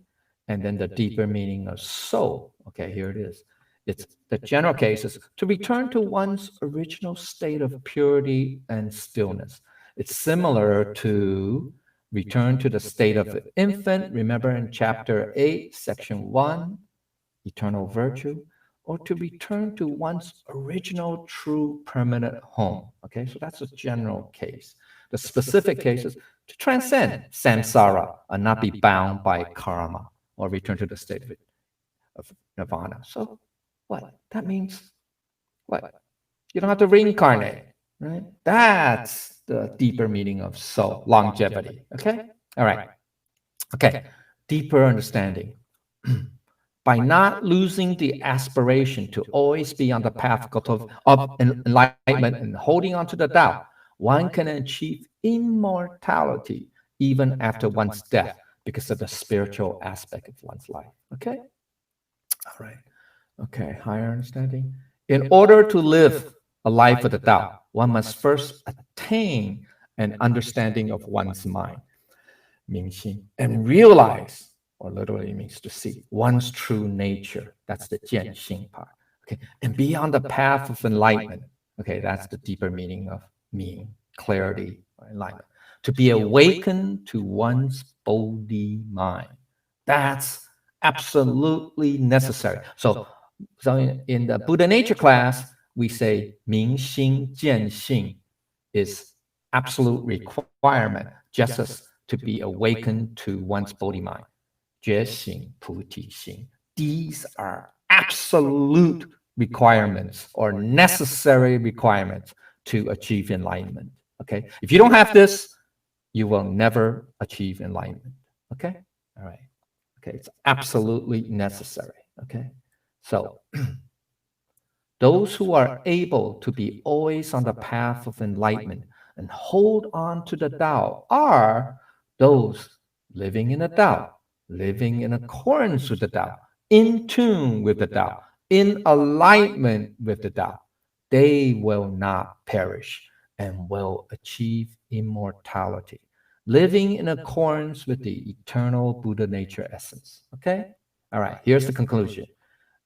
And then the deeper meaning of soul. Okay, here it is. It's the general case is to return to one's original state of purity and stillness. It's similar to return to the state of the infant. Remember in chapter 8, section 1, eternal virtue, or to return to one's original true permanent home. Okay, so that's a general case. The specific case is to transcend samsara and not be bound by karma or return to the state of nirvana. So, what? That means what? You don't have to reincarnate, right? That's the deeper meaning of soul, longevity. Okay? All right. Okay. Deeper understanding. By not losing the aspiration to always be on the path of enlightenment and holding on to the Tao, one can achieve immortality even after one's death because of the spiritual aspect of one's life. Okay? All right. Okay, higher understanding. In order to live a life of the Tao, one must first attain an understanding of one's mind, Mingxin, and realize, or literally means to see, one's true nature. That's the Jianxing part. Okay, and be on the path of enlightenment. Okay, that's the deeper meaning of meaning, clarity, or enlightenment. to be awakened to one's Bodhi mind. That's absolutely necessary. So in the Buddha nature class, we say 明心见性 is absolute requirement, just as to be awakened to one's Bodhi mind. 觉醒菩提心. These are absolute requirements or necessary requirements to achieve enlightenment. Okay, if you don't have this, you will never achieve enlightenment. Okay, all right. Okay, it's absolutely necessary. Okay, so those who are able to be always on the path of enlightenment and hold on to the Tao are those living in the Tao, living in accordance with the Tao, in tune with the Tao, in alignment with the Tao. They will not perish and will achieve immortality, living in accordance with the eternal Buddha nature essence. Okay? All right, here's the conclusion.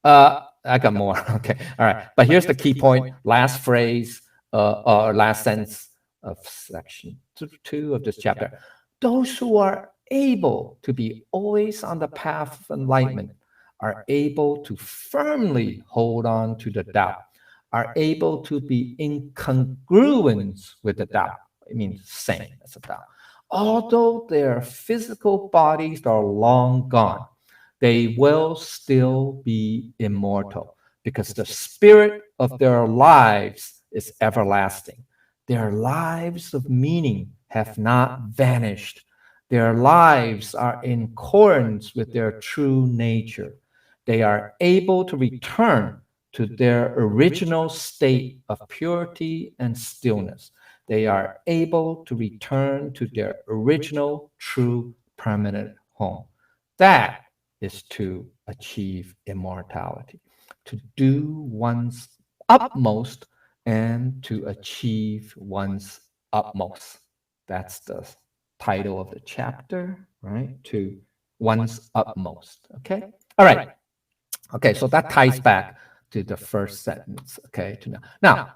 I got more. Okay. All right. But here's the key point. Last phrase or last sentence of section 2 of this chapter. Those who are able to be always on the path of enlightenment are able to firmly hold on to the Tao, are able to be in congruence with the Tao. It means same as the Tao. Although their physical bodies are long gone, they will still be immortal because the spirit of their lives is everlasting. Their lives of meaning have not vanished. Their lives are in accordance with their true nature. They are able to return to their original state of purity and stillness. They are able to return to their original true permanent home. That is to achieve immortality, to do one's utmost and to achieve one's utmost. That's the title of the chapter, right? To one's utmost. Okay. All right. Okay. So that ties back to the first sentence. Okay. Now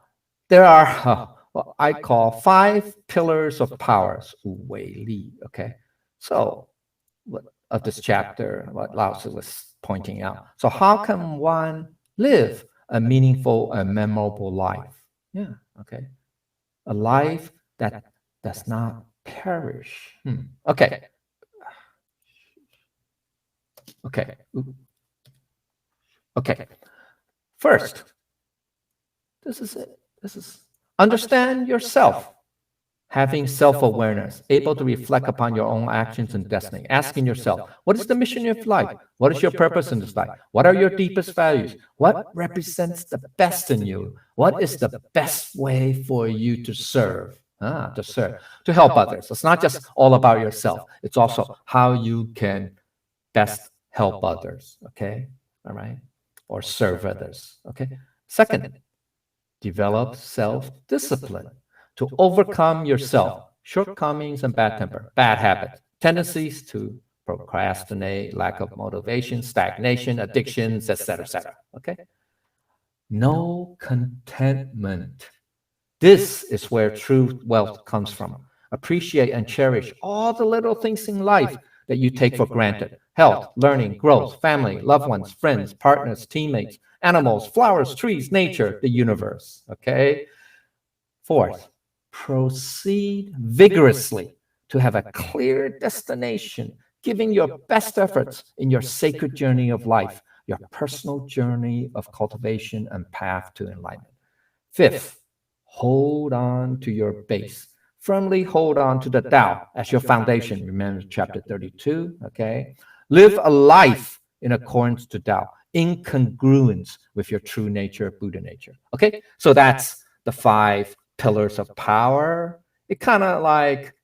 there are what I call 5 pillars of powers. 五为力. Okay. So of this chapter, what Lao Tzu was pointing out. So how can one live a meaningful and memorable life? Yeah, okay. A life that does not perish. Okay. Okay. Okay. First, this is it. This is understand yourself. Having self-awareness, able to reflect upon your own actions and destiny, asking yourself, what is the mission of life? What is your purpose in this life? What are your deepest values? What represents the best in you? What is the best way for you to serve? To help others. It's not just all about yourself. It's also how you can best help others, okay? All right? Or serve others, okay? Second, develop self-discipline. To overcome yourself, shortcomings and bad temper, bad habits, tendencies to procrastinate, lack of motivation, stagnation, addictions, etc., etc. Okay? No contentment. This is where true wealth comes from. Appreciate and cherish all the little things in life that you take for granted. Health, learning, growth, family, loved ones, friends, partners, teammates, animals, flowers, trees, nature, the universe. Okay? Fourth, proceed vigorously to have a clear destination, giving your best efforts in your sacred journey of life, your personal journey of cultivation and path to enlightenment. Fifth, hold on to your base. Firmly hold on to the Tao as your foundation. Remember chapter 32, okay? Live a life in accordance to Tao, in congruence with your true nature, Buddha nature. Okay, so that's the 5 pillars of power. It kind of like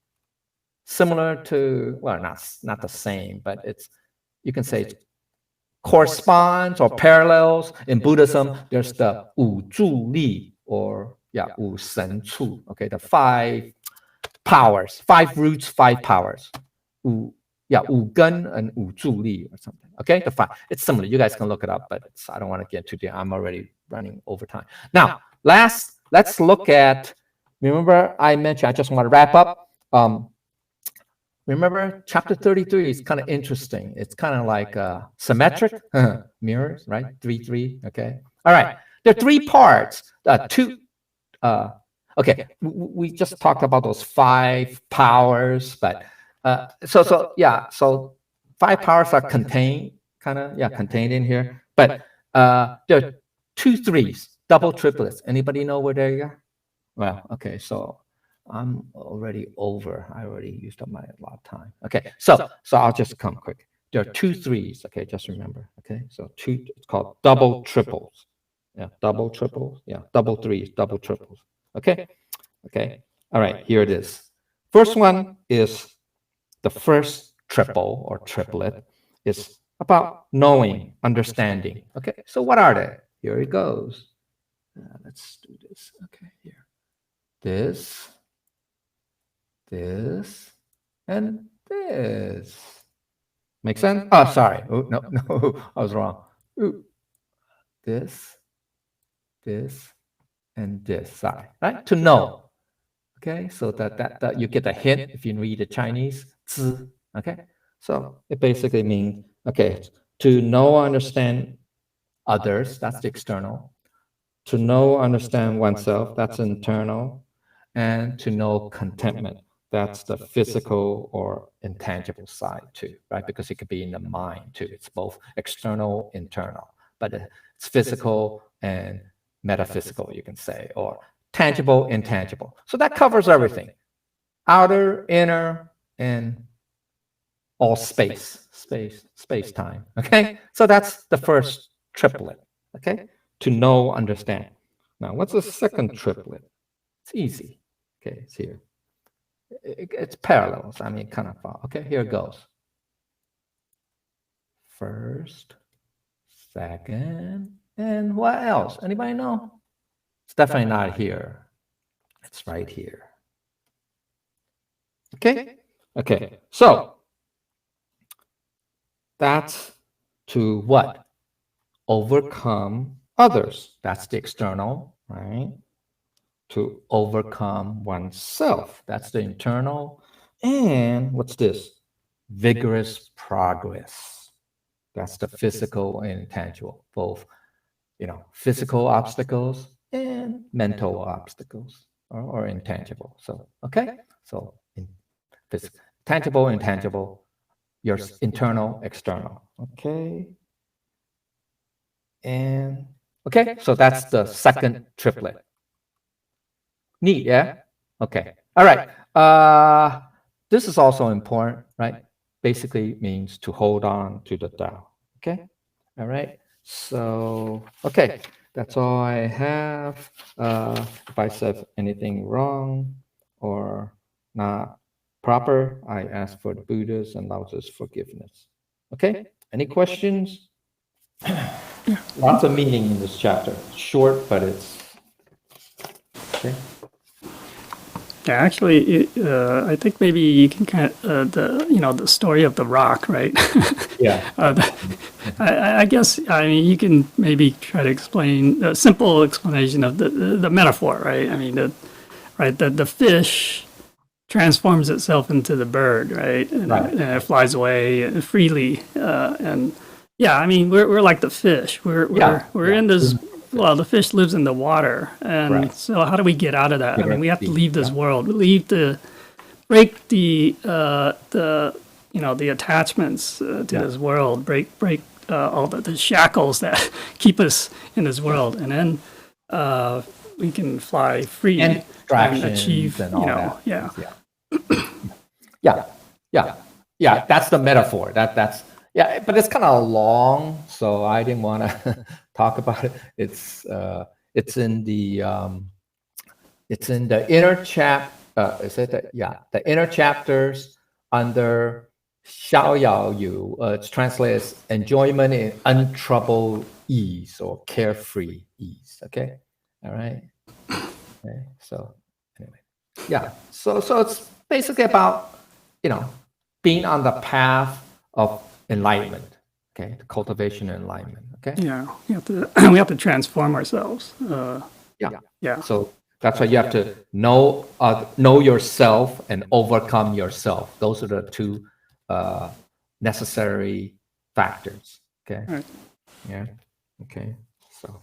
similar to, well, not the same, but it's, you can say it corresponds or parallels. In Buddhism, there's the 五助力 or 五神处. Okay, the 5 powers, 5 roots, 5 powers. 五根 and 五助力 or something. Okay, the 5. It's similar. You guys can look it up, but I don't want to get too deep. I'm already running over time. Now, let's look at, remember I mentioned, I just want to wrap up. remember chapter 33 is kind of interesting. It's kind of like symmetric mirrors, right? 3, 3. Okay. All right. There are 3 parts. Okay. We just talked about those 5 powers, but so 5 powers are contained, contained in here. But there are 2 threes, double triplets. Anybody know where they are? Well, okay, so I'm already over. I already used up my lot of time. Okay, so I'll just come quick. There are 2 threes. Okay, just remember. Okay, so 2. It's called double triples. Yeah, double triples. Yeah, double threes, double triples. Okay, okay. All right, here it is. First one is the first triple or triplet is about knowing, understanding. Okay, so what are they? Here it goes. Let's do this. Okay, here. This, and this. Make sense? Oh, sorry. Oh, no, I was wrong. Ooh. This, and this. Sorry. Right? To know. Okay, so that you get a hint if you read the Chinese. 知. Okay, so it basically means, okay, to know or understand others, that's the external. To know or understand oneself, that's internal. And to know contentment, that's the physical or intangible side too, right? Because it could be in the mind too. It's both external, internal, but it's physical and metaphysical, you can say, or tangible, intangible. So that covers everything. Outer, inner, and all space, time. Okay? So that's the first triplet. Okay? To know, understand. Now, what's the second triplet? It's easy. Okay, it's here. It's parallels. I mean, kind of far. Okay, here it goes. First, second, and what else? Anybody know? It's definitely not here. It's right here. Okay? Okay, so that's to what? Overcome others. That's the external, right? To overcome oneself. That's the internal. And what's this? Vigorous progress. That's the physical and intangible, both, physical obstacles and mental obstacles or intangible. So, okay. So tangible, intangible, your internal, external. Okay. And okay, so that's the second triplet. Neat, yeah? Okay. All right. This is also important, right? Basically means to hold on to the Tao. Okay. All right. So, okay. That's all I have. If I said anything wrong or not proper, I ask for the Buddha's and Laozi's forgiveness. Okay. Any questions? Lots of meaning in this chapter. Short, but it's okay. Yeah, actually, I think maybe you can kind of the story of the rock, right? Yeah. I guess you can maybe try to explain a simple explanation of the metaphor, right? I mean, the fish transforms itself into the bird, right? And it flies away freely, and yeah, I mean, we're like the fish. We're in this. Well, the fish lives in the water, and so how do we get out of that? I mean, we have to leave this world. We leave break the attachments to this world. Break all the shackles that keep us in this world, and then we can fly free and achieve. And all that. Yeah. That's the metaphor. That's but it's kind of long, so I didn't want to talk about it. It's in the inner the inner chapters under Xiao Yao Yu. It's translated as enjoyment in untroubled ease or carefree ease. Okay, all right. Okay, so anyway, so it's basically about being on the path of enlightenment. Okay, the cultivation and enlightenment. Okay. Yeah, we have to transform ourselves. So That's why you have to know yourself and overcome yourself. Those are the two necessary factors. Okay. Right. Yeah. Okay. So.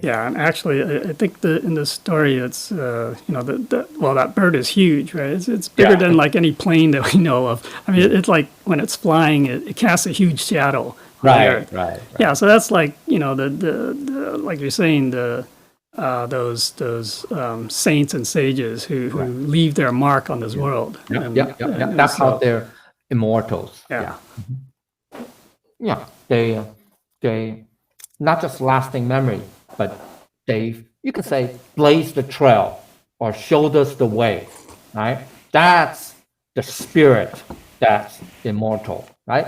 Yeah, and actually, I think in the story, it's that bird is huge, right? It's bigger Yeah. than like any plane that we know of. I mean, it's like when it's flying, it casts a huge shadow on the earth. Right. Yeah, so that's like the like you're saying those saints and sages who leave their mark on this world. Yeah. That's how they're immortals. Yeah. Yeah. They not just lasting memory, but you can say blaze the trail or showed us the way, right? That's the spirit that's immortal, right?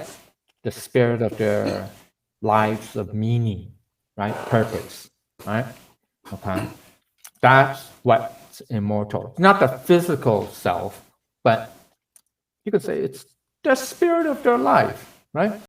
The spirit of their lives of meaning, right? Purpose, right? Okay. That's what's immortal. Not the physical self, but you could say it's the spirit of their life, right?